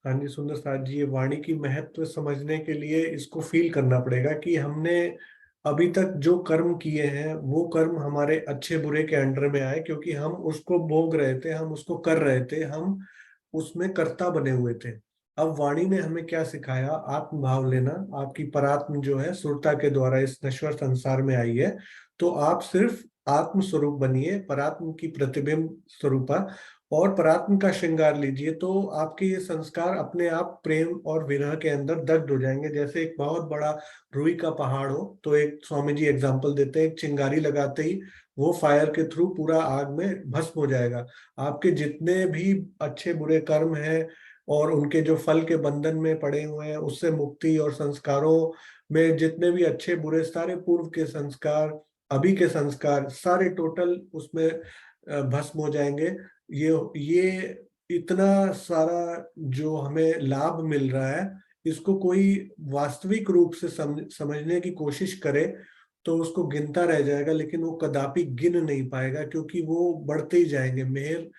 हाँ जी सुंदर साथ जी, ये वाणी की महत्व समझने के लिए इसको फील करना पड़ेगा कि हमने अभी तक जो कर्म किए हैं वो कर्म हमारे अच्छे बुरे के अंडर में आए, क्योंकि हम उसको भोग रहे थे, हम उसको कर रहे थे, हम उसमें कर्ता बने हुए थे। अब वाणी ने हमें क्या सिखाया? आत्म भाव लेना। आपकी परात्म जो है सुरता के द्वारा इस नश्वर संसार में आई है, तो आप सिर्फ आत्म स्वरूप बनिए, परात्म की प्रतिबिंब स्वरूपा, और परात्म का श्रृंगार लीजिए, तो आपके ये संस्कार अपने आप प्रेम और विरह के अंदर दग्ध हो जाएंगे। जैसे एक बहुत बड़ा रुई का पहाड़ हो, तो एक स्वामी जी एग्जाम्पल देते हैं, एक चिंगारी लगाते ही वो फायर के थ्रू पूरा आग में भस्म हो जाएगा। आपके जितने भी अच्छे बुरे कर्म हैं और उनके जो फल के बंधन में पड़े हुए हैं, उससे मुक्ति, और संस्कारों में जितने भी अच्छे बुरे सारे पूर्व के संस्कार, अभी के संस्कार, सारे टोटल उसमें भस्म हो जाएंगे। ये इतना सारा जो हमें लाभ मिल रहा है, इसको कोई वास्तविक रूप से समझने की कोशिश करे तो उसको गिनता रह जाएगा, लेकिन वो कदापि गिन नहीं पाएगा, क्योंकि वो बढ़ते ही जाएंगे। मेहर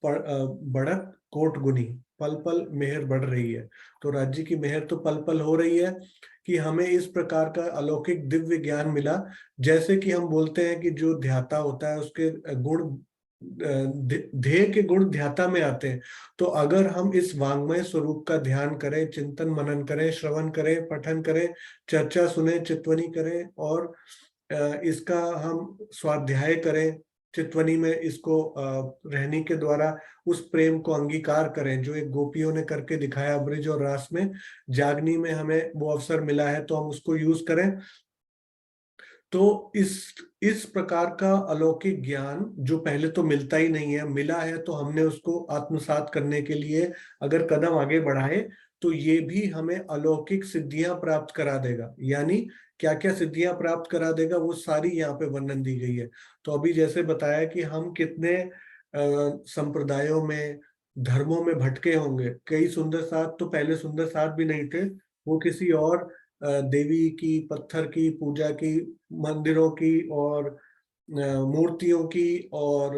बढ़त कोट गुनी, पल पल मेहर बढ़ रही है। तो राज्य की मेहर तो पल पल हो रही है कि हमें इस प्रकार का अलौकिक दिव्य ज्ञान मिला। जैसे कि हम बोलते हैं कि जो ध्याता होता है उसके गुण, ध्येय के गुण ध्याता में आते हैं। तो अगर हम इस वांग्मय स्वरूप का ध्यान करें, चिंतन मनन करें, श्रवण करें, पठन करें, चर्चा सुने, चित्वनी करें, और इसका हम स्वाध्याय करें, चित्वनी में इसको रहनी के द्वारा उस प्रेम को अंगीकार करें जो एक गोपियों ने करके दिखाया ब्रिज और रास में। जागनी में हमें वो अवसर मिला है तो हम उसको यूज करें। तो इस प्रकार का अलौकिक ज्ञान जो पहले तो मिलता ही नहीं है, मिला है तो हमने उसको आत्मसात करने के लिए अगर कदम आगे बढ़ाए तो ये भी हमें अलौकिक सिद्धियां प्राप्त करा देगा। यानी क्या क्या सिद्धियां प्राप्त करा देगा वो सारी यहाँ पे वर्णन दी गई है। तो अभी जैसे बताया कि हम कितने संप्रदायों में, धर्मों में भटके होंगे। कई सुंदर साथ तो पहले सुंदर साथ भी नहीं थे, वो किसी और देवी की, पत्थर की पूजा की, मंदिरों की और मूर्तियों की और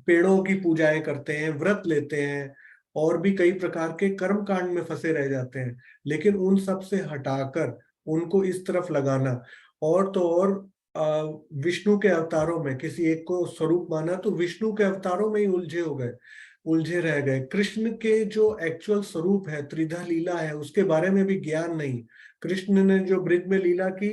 पेड़ों की पूजाएं करते हैं, व्रत लेते हैं, और भी कई प्रकार के कर्म कांड में फंसे रह जाते हैं। लेकिन उन सब से हटाकर उनको इस तरफ लगाना, और तो और विष्णु के अवतारों में किसी एक को स्वरूप माना तो विष्णु के अवतारों में ही उलझे हो गए, उलझे रह गए। कृष्ण के जो एक्चुअल स्वरूप है, त्रिधा लीला है, उसके बारे में भी ज्ञान नहीं। कृष्ण ने जो ब्रिज में लीला की,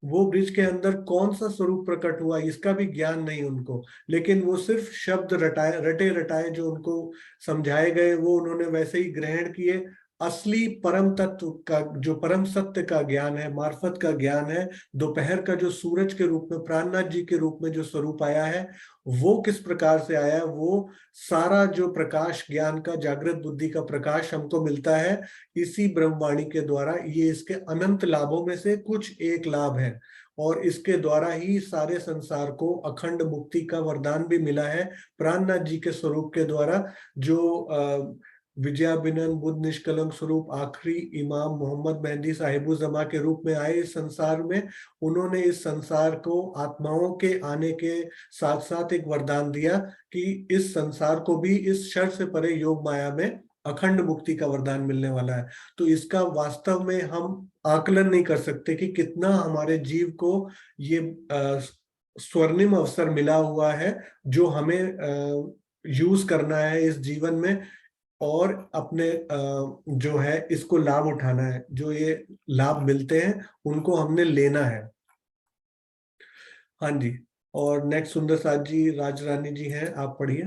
वो ब्रिज के अंदर कौन सा स्वरूप प्रकट हुआ इसका भी ज्ञान नहीं उनको। लेकिन वो सिर्फ शब्द रटे रटाए जो उनको समझाए गए वो उन्होंने वैसे ही ग्रहण किए। असली परम तत्व का, जो परम सत्य का ज्ञान है, मार्फत का ज्ञान है, दोपहर का जो सूरज के रूप में, प्राणनाथ जी के रूप में जो स्वरूप आया है, वो किस प्रकार से आया है, वो सारा जो प्रकाश ज्ञान का, जागृत बुद्धि का प्रकाश हमको मिलता है इसी ब्रह्मवाणी के द्वारा। ये इसके अनंत लाभों में से कुछ एक लाभ है, और इसके द्वारा ही सारे संसार को अखंड मुक्ति का वरदान भी मिला है प्राणनाथ जी के स्वरूप के द्वारा, जो विजयाबिनन बुद्ध निष्कलंक स्वरूप आखिरी इमाम मोहम्मद मेहंदी साहिबुज़्ज़मा के रूप में आए इस संसार में। उन्होंने इस संसार को आत्माओं के आने के साथ साथ एक वरदान दिया कि इस संसार को भी इस शर से परे योग माया में अखंड मुक्ति का वरदान मिलने वाला है। तो इसका वास्तव में हम आकलन नहीं कर सकते कि कितना हमारे जीव को ये स्वर्णिम अवसर मिला हुआ है, जो हमें यूज करना है इस जीवन में, और अपने जो है इसको लाभ उठाना है। जो ये लाभ मिलते हैं उनको हमने लेना है। हाँ जी, और नेक्स्ट सुंदर साथ जी, राजरानी जी हैं, आप पढ़िए।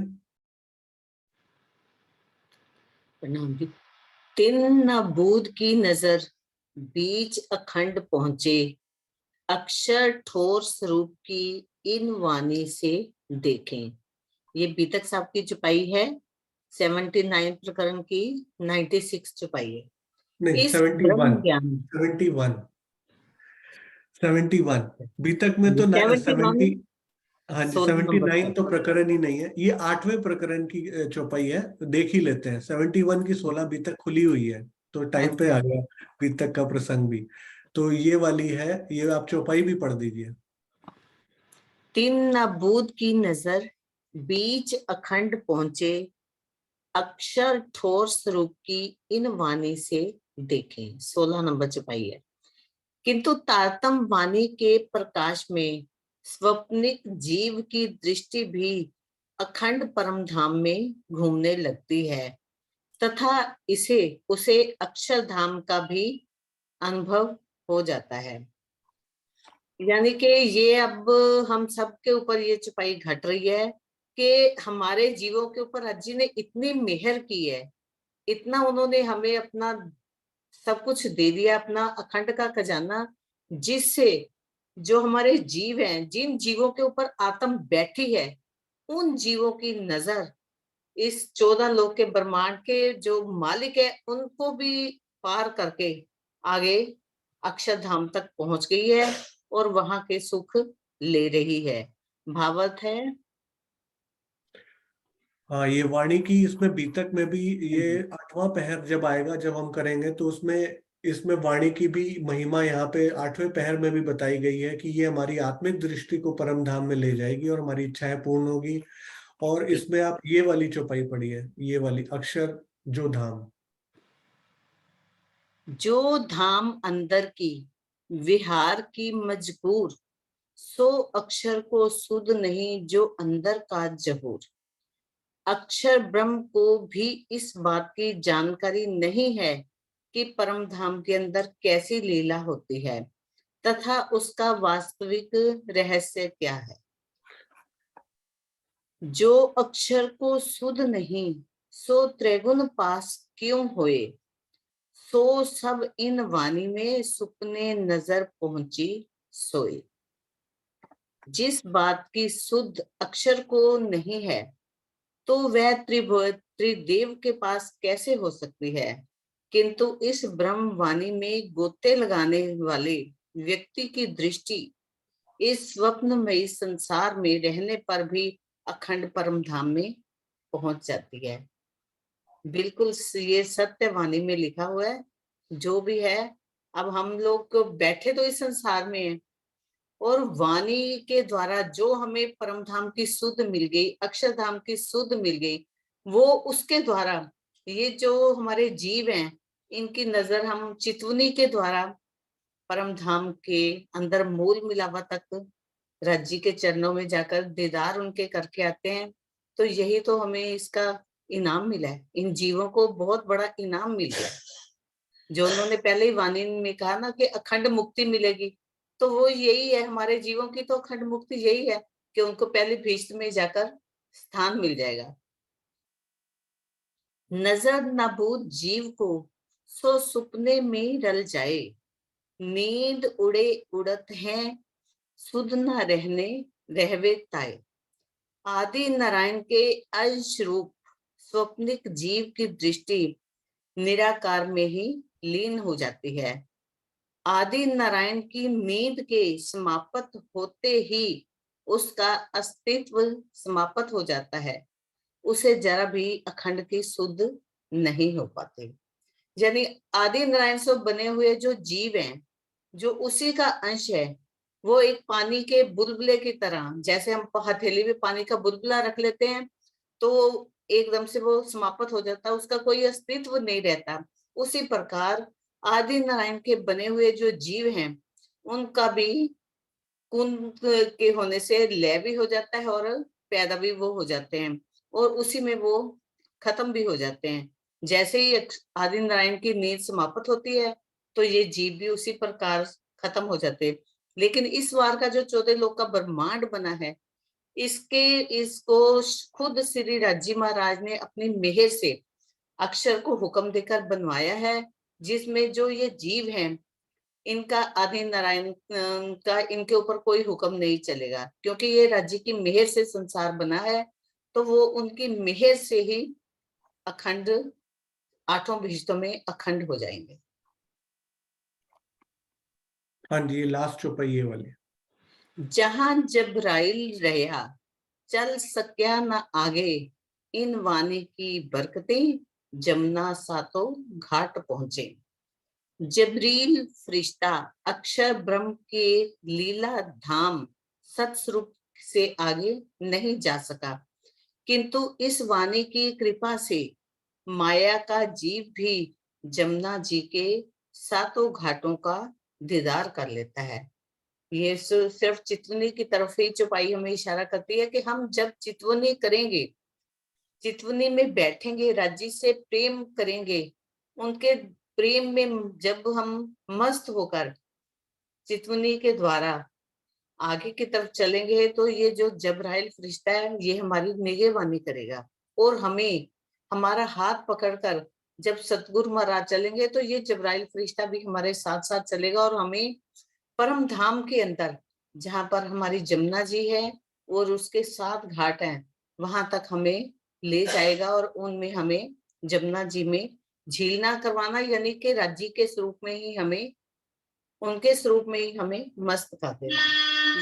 प्रणाम जी। तिन न बूद की नजर बीच अखंड पहुंचे, अक्षर ठोर स्वरूप की इन वाणी से देखें। ये बीतक साहब की चुपाई है, 79 प्रकरण की 96 चुपाई है। नहीं, इस 71 ब्रह्म ज्ञान 71 बीतक में तो 70। हाँ जी, 16 नंबर 79 पर। तो प्रकरण ही नहीं है, ये 8वें प्रकरण की चौपाई है, तो देख ही लेते हैं। 71 की 16 बीतक खुली हुई है, तो टाइम पे आ गया बीतक का प्रसंग भी। तो ये वाली है, ये आप चौपाई भी पढ़ दीजिए। तिन न बूद की नजर बीच अखंड पहुंचे, अक्षर ठोर स्वरूप की इन वाणी से देखें। 16 नंबर चुपाई है। किंतु तारतम वाणी के प्रकाश में स्वप्निक जीव की दृष्टि भी अखंड परम धाम में घूमने लगती है, तथा उसे अक्षरधाम का भी अनुभव हो जाता है। यानी कि ये अब हम सब के ऊपर ये चुपाई घट रही है कि हमारे जीवों के ऊपर अज्जी ने इतनी मेहर की है, इतना उन्होंने हमें अपना सब कुछ दे दिया, अपना अखंड का खजाना, जिससे जो हमारे जीव हैं, जिन जीवों के ऊपर आत्म बैठी है, उन जीवों की नजर इस 14 लोक के ब्रह्मांड के जो मालिक है उनको भी पार करके आगे अक्षरधाम तक पहुंच गई है और वहां के सुख ले रही है। भावार्थ है। हाँ, ये वाणी की इसमें बीतक में भी ये 8वां पहर जब आएगा, जब हम करेंगे, तो उसमें इसमें वाणी की भी महिमा यहाँ पे 8वें पहर में भी बताई गई है कि ये हमारी आत्मिक दृष्टि को परम धाम में ले जाएगी और हमारी इच्छाएं पूर्ण होगी। और इसमें आप ये वाली चौपाई पढ़िए, ये वाली अक्षर जो धाम। जो धाम अंदर की विहार की मजबूर, सो अक्षर को सुध नहीं जो अंदर का जहूर। अक्षर ब्रह्म को भी इस बात की जानकारी नहीं है कि परम धाम के अंदर कैसी लीला होती है तथा उसका वास्तविक रहस्य क्या है। जो अक्षर को सुध नहीं, सो त्रिगुण पास क्यों होए, सो सब इन वाणी में सुपने नजर पहुंची सोए। जिस बात की शुद्ध अक्षर को नहीं है, तो वह त्रिदेव के पास कैसे हो सकती है। किंतु इस ब्रह्म वाणी में गोते लगाने वाले व्यक्ति की दृष्टि इस स्वप्नमयी संसार में रहने पर भी अखंड परम धाम में पहुंच जाती है। बिल्कुल ये सत्य वाणी में लिखा हुआ है। जो भी है, अब हम लोग बैठे तो इस संसार में हैं, और वाणी के द्वारा जो हमें परम धाम की सुध मिल गई, अक्षरधाम की सुध मिल गई, वो उसके द्वारा ये जो हमारे जीव हैं, इनकी नजर हम चितवनी के द्वारा परम धाम के अंदर मूल मिलावा तक राज्य के चरणों में जाकर दीदार उनके करके आते हैं। तो यही तो हमें इसका इनाम मिला है। इन जीवों को बहुत बड़ा इनाम मिल गया, जो उन्होंने पहले ही वाणी में कहा ना कि अखंड मुक्ति मिलेगी। तो वो यही है, हमारे जीवों की तो अखंड मुक्ति यही है कि उनको पहले भीष्ट में जाकर स्थान मिल जाएगा। नजर नाबूद जीव को सो सुपने में रल जाए। नींद उड़े उड़त हैं, सुध न रहने रहवे ताए। आदि नारायण के अंश रूप स्वप्निक जीव की दृष्टि निराकार में ही लीन हो जाती है। आदि नारायण की नींद के समाप्त होते ही उसका अस्तित्व समाप्त हो जाता है। उसे जरा भी अखंड की सुध नहीं हो पाती। यानी आदि नारायण से बने हुए जो जीव हैं, जो उसी का अंश है, वो एक पानी के बुलबुले की तरह, जैसे हम हथेली में पानी का बुलबुला रख लेते हैं तो एकदम से वो समाप्त हो जाता है, उसका कोई अस्तित्व नहीं रहता। उसी प्रकार आदि नारायण के बने हुए जो जीव हैं, उनका भी कुंभ के होने से लय भी हो जाता है और पैदा भी वो हो जाते हैं और उसी में वो खत्म भी हो जाते हैं। जैसे ही आदि नारायण की नींद समाप्त होती है तो ये जीव भी उसी प्रकार खत्म हो जाते हैं। लेकिन इस बार का जो 14 लोक का ब्रह्मांड बना है, इसको खुद श्री राजी महाराज ने अपनी मेहर से अक्षर को हुक्म देकर बनवाया है, जिसमें जो ये जीव हैं, इनका आदि नारायण का इनके ऊपर कोई हुक्म नहीं चलेगा, क्योंकि ये राज्य की मेहर से संसार बना है। तो वो उनकी मेहर से ही अखंड, आठों भीष्टों में अखंड हो जाएंगे। हाँ जी, लास्ट चौपाई वाली। जहां जबराइल रहा, चल सक्या न आगे, इन वाणी की बरकतें, जमुना सातों घाट पहुंचे। जबरील फरिश्ता अक्षर ब्रह्म के लीला धाम सत्स्वरूप से आगे नहीं जा सका, किंतु इस वाणी की कृपा से माया का जीव भी जमुना जी के सातों घाटों का दीदार कर लेता है। ये सिर्फ चितवनी की तरफ ही चौपाई हमें इशारा करती है कि हम जब चितवनी करेंगे, चितवनी में बैठेंगे, राज्य से प्रेम करेंगे, उनके प्रेम में जब हम मस्त होकर चितवनी के द्वारा आगे की तरफ चलेंगे, तो ये जो जबराइल फरिश्ता है, ये हमारी निगहबानी करेगा और हमें हमारा हाथ पकड़कर जब सतगुरु महाराज चलेंगे, तो ये जबराइल फरिश्ता भी हमारे साथ साथ चलेगा और हमें परम धाम के अंदर, जहां पर हमारी जमुना जी है और उसके 7 घाट हैं, वहां तक हमें ले जाएगा और उनमें हमें जमुना जी में झीलना करवाना, यानी कि राज्य के स्वरूप में ही हमें, उनके स्वरूप में ही हमें मस्त कर देना,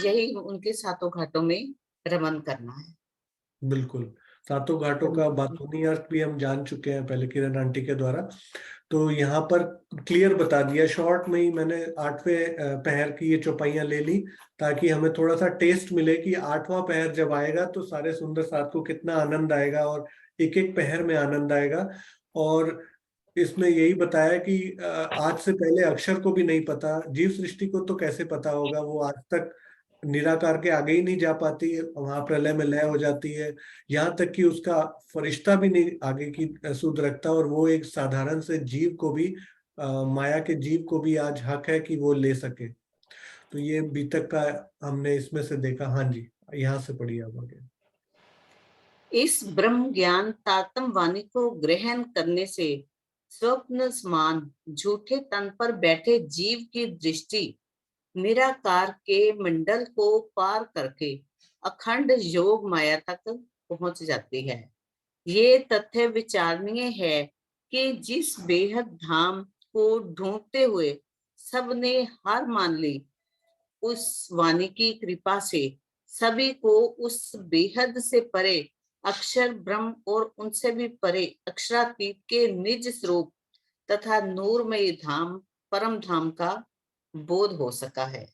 यही उनके सातों घाटों में रमन करना है। बिल्कुल, सातों घाटों का बातूनी अर्थ भी हम जान चुके हैं पहले किरण आंटी के द्वारा। तो यहाँ पर क्लियर बता दिया, शॉर्ट में ही मैंने 8वें पहर की ये चौपाइयां ले ली, ताकि हमें थोड़ा सा टेस्ट मिले कि 8वां पहर जब आएगा तो सारे सुंदर साथ को कितना आनंद आएगा और एक एक पहर में आनंद आएगा। और इसमें यही बताया कि आज से पहले अक्षर को भी नहीं पता, जीव सृष्टि को तो कैसे पता होगा, वो आज तक निराकार के आगे ही नहीं जा पाती है, वहां प्रलय में लय हो जाती है। यहाँ तक कि उसका फरिश्ता भी नहीं आगे की सुध रखता, और वो एक साधारण से जीव को भी, माया के जीव को भी आज हक है कि वो ले सके। तो ये बीतक का हमने इसमें से देखा। हाँ जी, यहाँ से पढ़िए आप आगे। इस ब्रह्म ज्ञान तातम वाणी को ग्रहण करने से स्वप्न समान झूठे तन पर बैठे जीव की दृष्टि निराकार के मंडल को पार करके अखंड योग माया तक पहुंच जाती है। ये तथ्य विचारणीय है कि जिस बेहद धाम को ढूंढते हुए सबने हार मान ली, उस वाणी की कृपा से सभी को उस बेहद से परे अक्षर ब्रह्म और उनसे भी परे अक्षरातीत के निज स्वरूप तथा नूरमय धाम परम धाम का बोध हो सका है।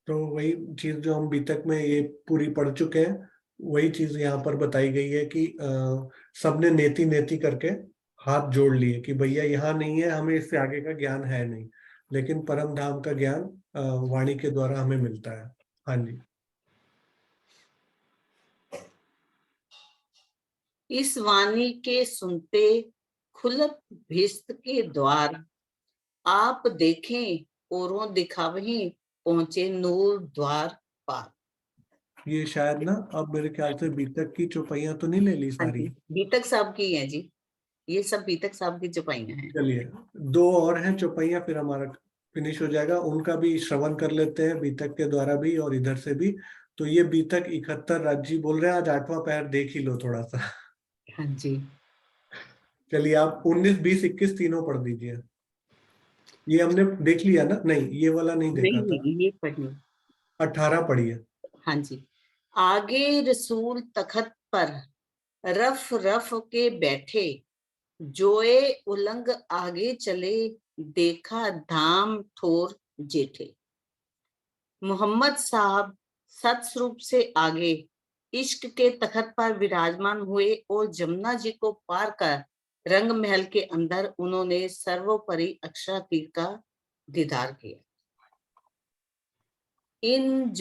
तो वही चीज जो हम बीतक में ये पूरी पढ़ चुके हैं, वही चीज यहाँ पर बताई गई है कि सबने नेति नेति करके हाथ जोड़ लिए कि भैया यहाँ नहीं है, हमें इससे आगे का ज्ञान है नहीं, लेकिन परम धाम का ज्ञान वाणी के द्वारा हमें मिलता है। हाँ जी। इस वाणी के सुनते खुलत भिस्त के द्वार, आप देखें औरों दिखावहीं पहुंचे नूर द्वार पार। ये शायद ना अब मेरे ख्याल से बीतक की चौपाइयां तो नहीं ले ली हाँ सारी। जी, बीतक साहब की है जी। ये सब बीतक साहब की चौपाइयां हैं। चलिए 2 और हैं चौपाइयां, फिर हमारा फिनिश हो जाएगा। उनका भी श्रवण कर लेते हैं, बीतक के द्वारा भी और इधर से भी। तो ये बीतक 71 राजी बोल रहे हैं, आज 8वां पैर देख ही लो थोड़ा सा। हाँ जी, चलिए आप 19, 20, 21 तीनों पढ़ दीजिए। ये हमने देख लिया ना? नहीं, ये वाला नहीं देखा था। नहीं ये पढ़नी। 18 पढ़िए। हाँ जी। आगे रसूल तखत पर रफ रफ के बैठे, जोए उलंग आगे चले, देखा धाम ठोर जेठे। मोहम्मद साहब सत्स्वरूप से आगे इश्क के तखत पर विराजमान हुए और जमुना जी को पार कर रंग महल के अंदर उन्होंने सर्वोपरि अक्षरातीत का दीदार किया। इन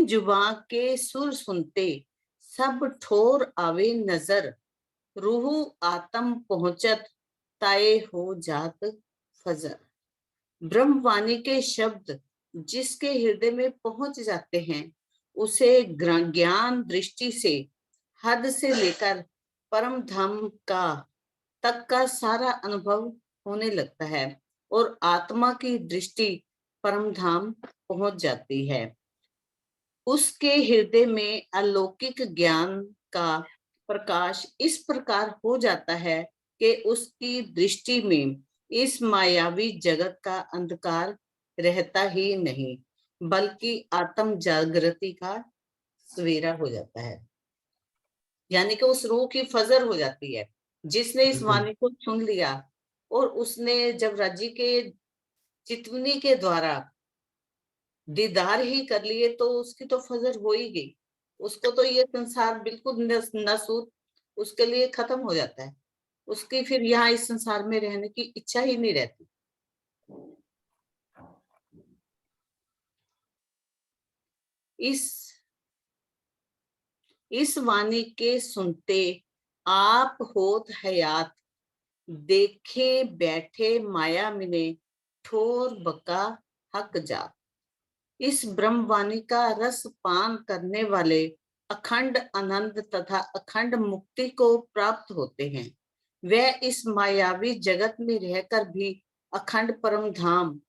जुबां के सुर सुनते सब ठोर आवे नजर, रूह आत्म पहुंचत ताए हो जात फजर। ब्रह्मवाणी के शब्द जिसके हृदय में पहुंच जाते हैं, उसे ज्ञान दृष्टि से हद से लेकर परम धाम का तक का सारा अनुभव होने लगता है और आत्मा की दृष्टि परम धाम पहुंच जाती है। उसके हृदय में अलौकिक ज्ञान का प्रकाश इस प्रकार हो जाता है कि उसकी दृष्टि में इस मायावी जगत का अंधकार रहता ही नहीं, बल्कि आत्म जागृति का सवेरा हो जाता है। यानी कि उस रूह की फजर हो जाती है। जिसने इस वाणी को सुन लिया और उसने जब राज्य के चितवनी के द्वारा दीदार ही कर लिए, तो उसकी तो फजर हो ही गई। उसको तो ये संसार बिल्कुल नसूत उसके लिए खत्म हो जाता है। उसकी फिर यहाँ इस संसार में रहने की इच्छा ही नहीं रहती। इस वाणी के सुनते आप होत हयात, देखे बैठे माया मिने ठोर बका हक जा। इस ब्रह्मवाणी का रस पान करने वाले अखंड आनंद तथा अखंड मुक्ति को प्राप्त होते हैं। वह इस मायावी जगत में रहकर भी अखंड परम धाम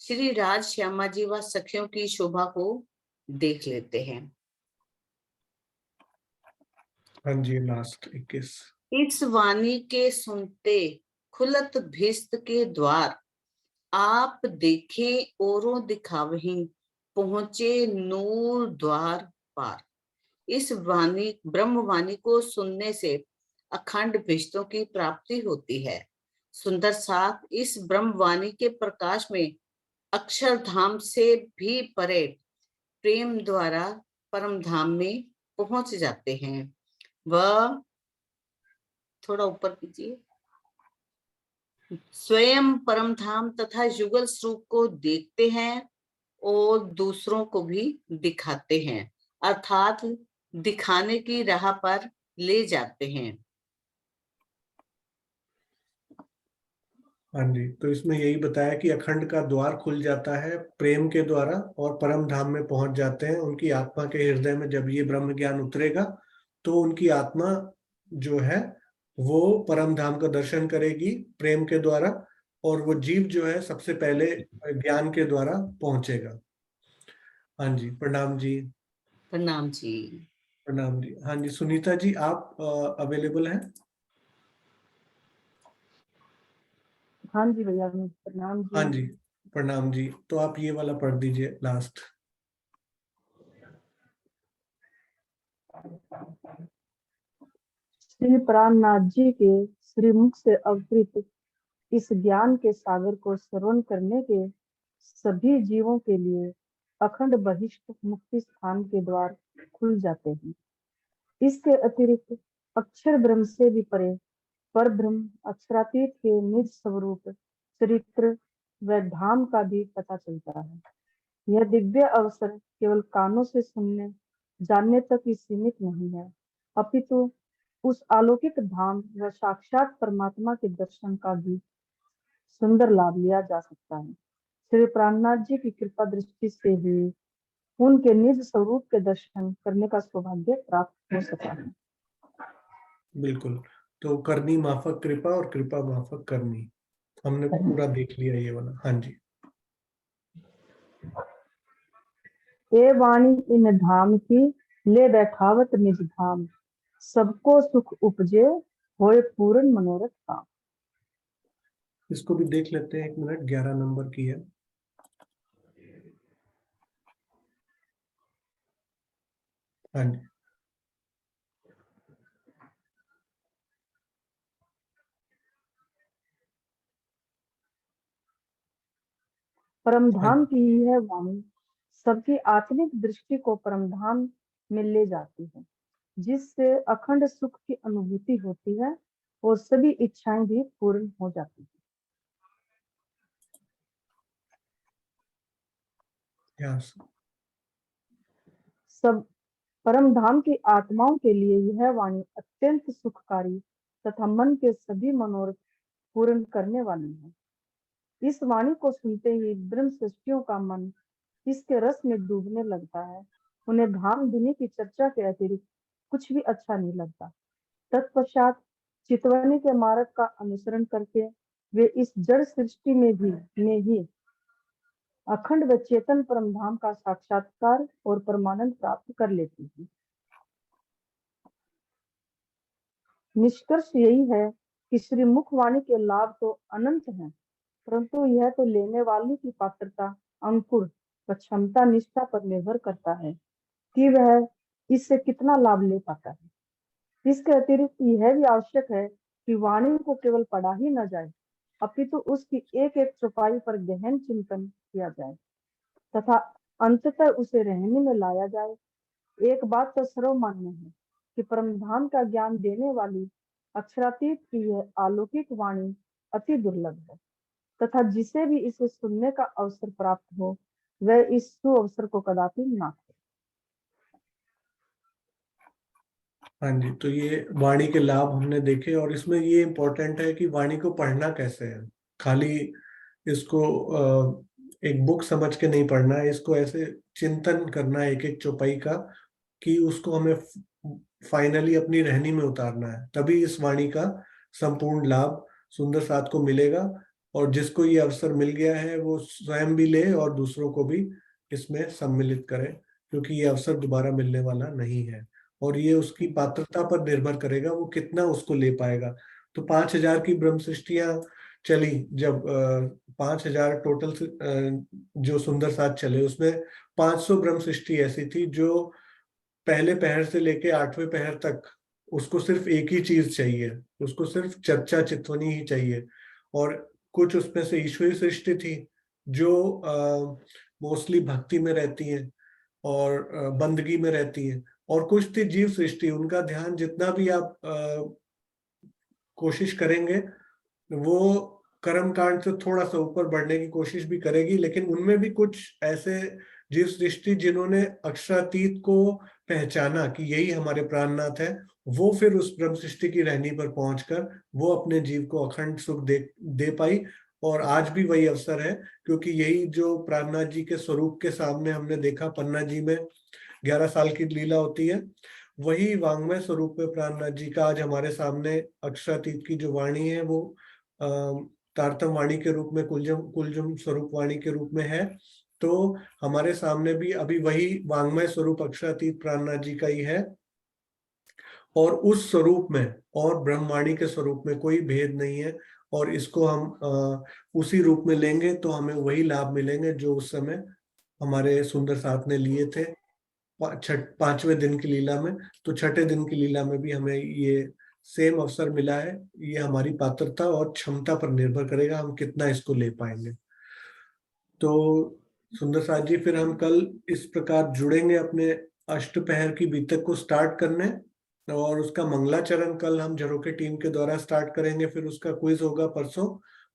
श्री राज श्यामा जी व सखियों की शोभा को देख लेते हैं। हाँ जी, लास्ट 21। इस वाणी के सुनते खुलत भिस्त के द्वार, आप देखे औरों दिखावहीं पहुंचे नूर द्वार पार। इस वाणी ब्रह्मवाणी को सुनने से अखंड भिष्टों की प्राप्ति होती है। सुंदर साथ इस ब्रह्मवाणी के प्रकाश में अक्षरधाम से भी परे प्रेम द्वारा परम धाम में पहुंच जाते हैं। वह थोड़ा ऊपर कीजिए। स्वयं परम धाम तथा युगल स्वरूप को देखते हैं और दूसरों को भी दिखाते हैं, अर्थात दिखाने की राह पर ले जाते हैं। हाँ जी, तो इसमें यही बताया कि अखंड का द्वार खुल जाता है प्रेम के द्वारा और परम धाम में पहुंच जाते हैं। उनकी आत्मा के हृदय में जब ये ब्रह्म ज्ञान उतरेगा तो उनकी आत्मा जो है वो परम धाम का दर्शन करेगी प्रेम के द्वारा, और वो जीव जो है सबसे पहले ज्ञान के द्वारा पहुंचेगा। हाँ जी, प्रणाम जी। प्रणाम जी। प्रणाम जी। हाँ जी, सुनीता जी आप अवेलेबल हैं? हाँ जी भैया, प्रणाम जी। हाँ जी, प्रणाम जी। तो आप ये वाला पढ़ दीजिए लास्ट। श्री प्राणनाथ जी के श्रीमुख से अवतरित इस ज्ञान के सागर को श्रवण करने के सभी जीवों के लिए अखंड बहिष्ठ मुक्ति स्थान के द्वार खुल जाते हैं। इसके अतिरिक्त अक्षर ब्रह्म से भी परे पर ब्रह्म अक्षरातीत के निज स्वरूप चरित्र व धाम का भी पता चलता है। यह दिव्य अवसर केवल कानों से सुनने जानने तक ही सीमित नहीं है, अपितु उस अलौकिक धाम व साक्षात परमात्मा के दर्शन का भी सुंदर लाभ लिया जा सकता है। श्री प्राणनाथ जी की कृपा दृष्टि से ही उनके निज स्वरूप के दर्शन करने का सौभाग्य प्राप्त हो सका है। बिल्कुल। तो करनी माफक कृपा और कृपा माफक करनी, हमने पूरा देख लिया ये वाला। हाँ जी। ए वाणी इन धाम की, ले बैठावत निज धाम, सबको सुख उपजे, होए पूर्ण मनोरथ काम। इसको भी देख लेते हैं, 1 मिनट, 11 नंबर की है। हाँ जी। परमधाम की यह वाणी सबकी आत्मिक दृष्टि को परमधाम में ले जाती है, जिससे अखंड सुख की अनुभूति होती है और सभी इच्छाएं भी पूर्ण हो जाती है। यस। सब परमधाम की आत्माओं के लिए यह वाणी अत्यंत सुखकारी तथा मन के सभी मनोरथ पूर्ण करने वाली है। इस वाणी को सुनते ही ब्रह्म सृष्टियों का मन इसके रस में डूबने लगता है। उन्हें धाम धुनी की चर्चा के अतिरिक्त कुछ भी अच्छा नहीं लगता। तत्पश्चात चितवनी के मार्ग का अनुसरण करके वे इस जड़ सृष्टि में ही अखंड व चेतन परमधाम का साक्षात्कार और परमानंद प्राप्त कर लेती है। निष्कर्ष यही है कि श्री मुखवाणी के लाभ तो अनंत हैं, परंतु यह तो लेने वाले की पात्रता, अंकुर व क्षमता, निष्ठा पर निर्भर करता है कि वह इससे कितना लाभ ले पाता है। इसके अतिरिक्त यह भी आवश्यक है कि वाणी को केवल पढ़ा ही न जाए, अपितु उसकी एक एक चौपाई पर गहन चिंतन किया जाए तथा अंततः उसे रहने में लाया जाए। एक बात तो सर्वमान्य है कि परमधाम का ज्ञान देने वाली अक्षरातीत की यह अलौकिक वाणी अति दुर्लभ है तथा जिसे भी इसे सुनने का अवसर प्राप्त हो वह इस सुअवसर को कदापि ना करे। हाँ जी, तो ये वाणी के लाभ हमने देखे, और इसमें ये इम्पोर्टेंट है कि वाणी को पढ़ना कैसे है। खाली इसको एक बुक समझ के नहीं पढ़ना है, इसको ऐसे चिंतन करना है एक एक चौपाई का, कि उसको हमें फाइनली अपनी रहनी में उतारना है, तभी इस वाणी का संपूर्ण लाभ सुंदर साथ को मिलेगा। और जिसको ये अवसर मिल गया है वो स्वयं भी ले और दूसरों को भी इसमें सम्मिलित करे, क्योंकि ये अवसर दोबारा मिलने वाला नहीं है। और ये उसकी पात्रता पर निर्भर करेगा, वो कितना उसको ले पाएगा। तो 5,000 की ब्रह्म सृष्टियां चली, जब 5,000 टोटल जो सुंदर साथ चले, उसमें 500 ब्रह्म सृष्टि ऐसी थी जो पहले पहर से लेके 8वें पहर तक उसको सिर्फ एक ही चीज चाहिए, उसको सिर्फ चर्चा चितवनी ही चाहिए। और कुछ उसमें से ईश्वरी सृष्टि थी जो मोस्टली भक्ति में रहती है और बंदगी में रहती है, और कुछ थी जीव सृष्टि, उनका ध्यान जितना भी आप कोशिश करेंगे वो कर्म कांड से थोड़ा सा ऊपर बढ़ने की कोशिश भी करेगी, लेकिन उनमें भी कुछ ऐसे जीव सृष्टि जिन्होंने अक्षरातीत को पहचाना कि यही हमारे प्राणनाथ है, वो फिर उस ब्रह्म सृष्टि की रहनी पर पहुंचकर वो अपने जीव को अखंड सुख दे पाई। और आज भी वही अवसर है, क्योंकि यही जो प्राणनाथ जी के स्वरूप के सामने हमने देखा, पन्ना जी में 11 साल की लीला होती है, वही वांग्मय स्वरूप में प्राणनाथ जी का आज हमारे सामने अक्षरातीत की जो वाणी है वो तारतम वाणी के रूप में, कुलजुम स्वरूप वाणी के रूप में है। तो हमारे सामने भी अभी वही वांग्मय स्वरूप अक्षरातीत प्राणनाथ जी का ही है, और उस स्वरूप में और ब्रह्मवाणी के स्वरूप में कोई भेद नहीं है। और इसको हम उसी रूप में लेंगे तो हमें वही लाभ मिलेंगे जो उस समय हमारे सुंदर साथ ने लिए थे 5वें दिन की लीला में। तो छठे दिन की लीला में भी हमें ये सेम अवसर मिला है। ये हमारी पात्रता और क्षमता पर निर्भर करेगा, हम कितना इसको ले पाएंगे। तो सुंदर साथ जी, फिर हम कल इस प्रकार जुड़ेंगे अपने अष्टपहर की बीतक को स्टार्ट करने, और उसका मंगलाचरण कल हम झरोके टीम के द्वारा स्टार्ट करेंगे, फिर उसका क्विज होगा परसों।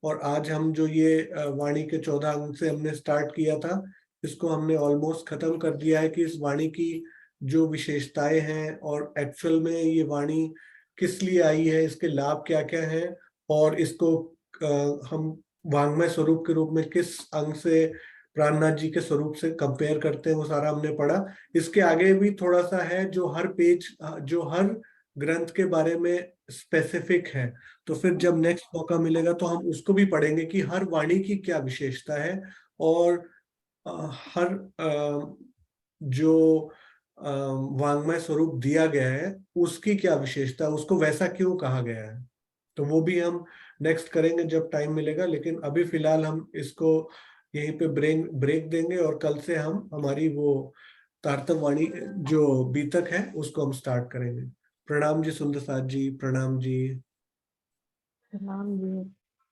और आज हम जो ये वाणी के 14 अंक से हमने स्टार्ट किया था, इसको हमने ऑलमोस्ट खत्म कर दिया है कि इस वाणी की जो विशेषताएं हैं और एक्चुअल में ये वाणी किस लिए आई है, इसके लाभ क्या क्या हैं, और इसको हम वांग्मय स्वरूप के रूप में किस अंग से प्राणनाथ जी के स्वरूप से कंपेयर करते हैं, वो सारा हमने पढ़ा। इसके आगे भी थोड़ा सा है जो हर पेज, जो हर ग्रंथ के बारे में स्पेसिफिक है, तो फिर जब नेक्स्ट मौका मिलेगा तो हम उसको भी पढ़ेंगे कि हर वाणी की क्या विशेषता है, और हर जो वांग्मय स्वरूप दिया गया है उसकी क्या विशेषता है, उसको वैसा क्यों कहा गया है। तो वो भी हम नेक्स्ट करेंगे जब टाइम मिलेगा, लेकिन अभी फिलहाल हम इसको यहीं पे ब्रेक देंगे, और कल से हम हमारी वो तारतम वाणी जो बीतक है उसको हम स्टार्ट करेंगे। प्रणाम जी सुंदर साथ जी, प्रणाम जी। प्रणाम जी।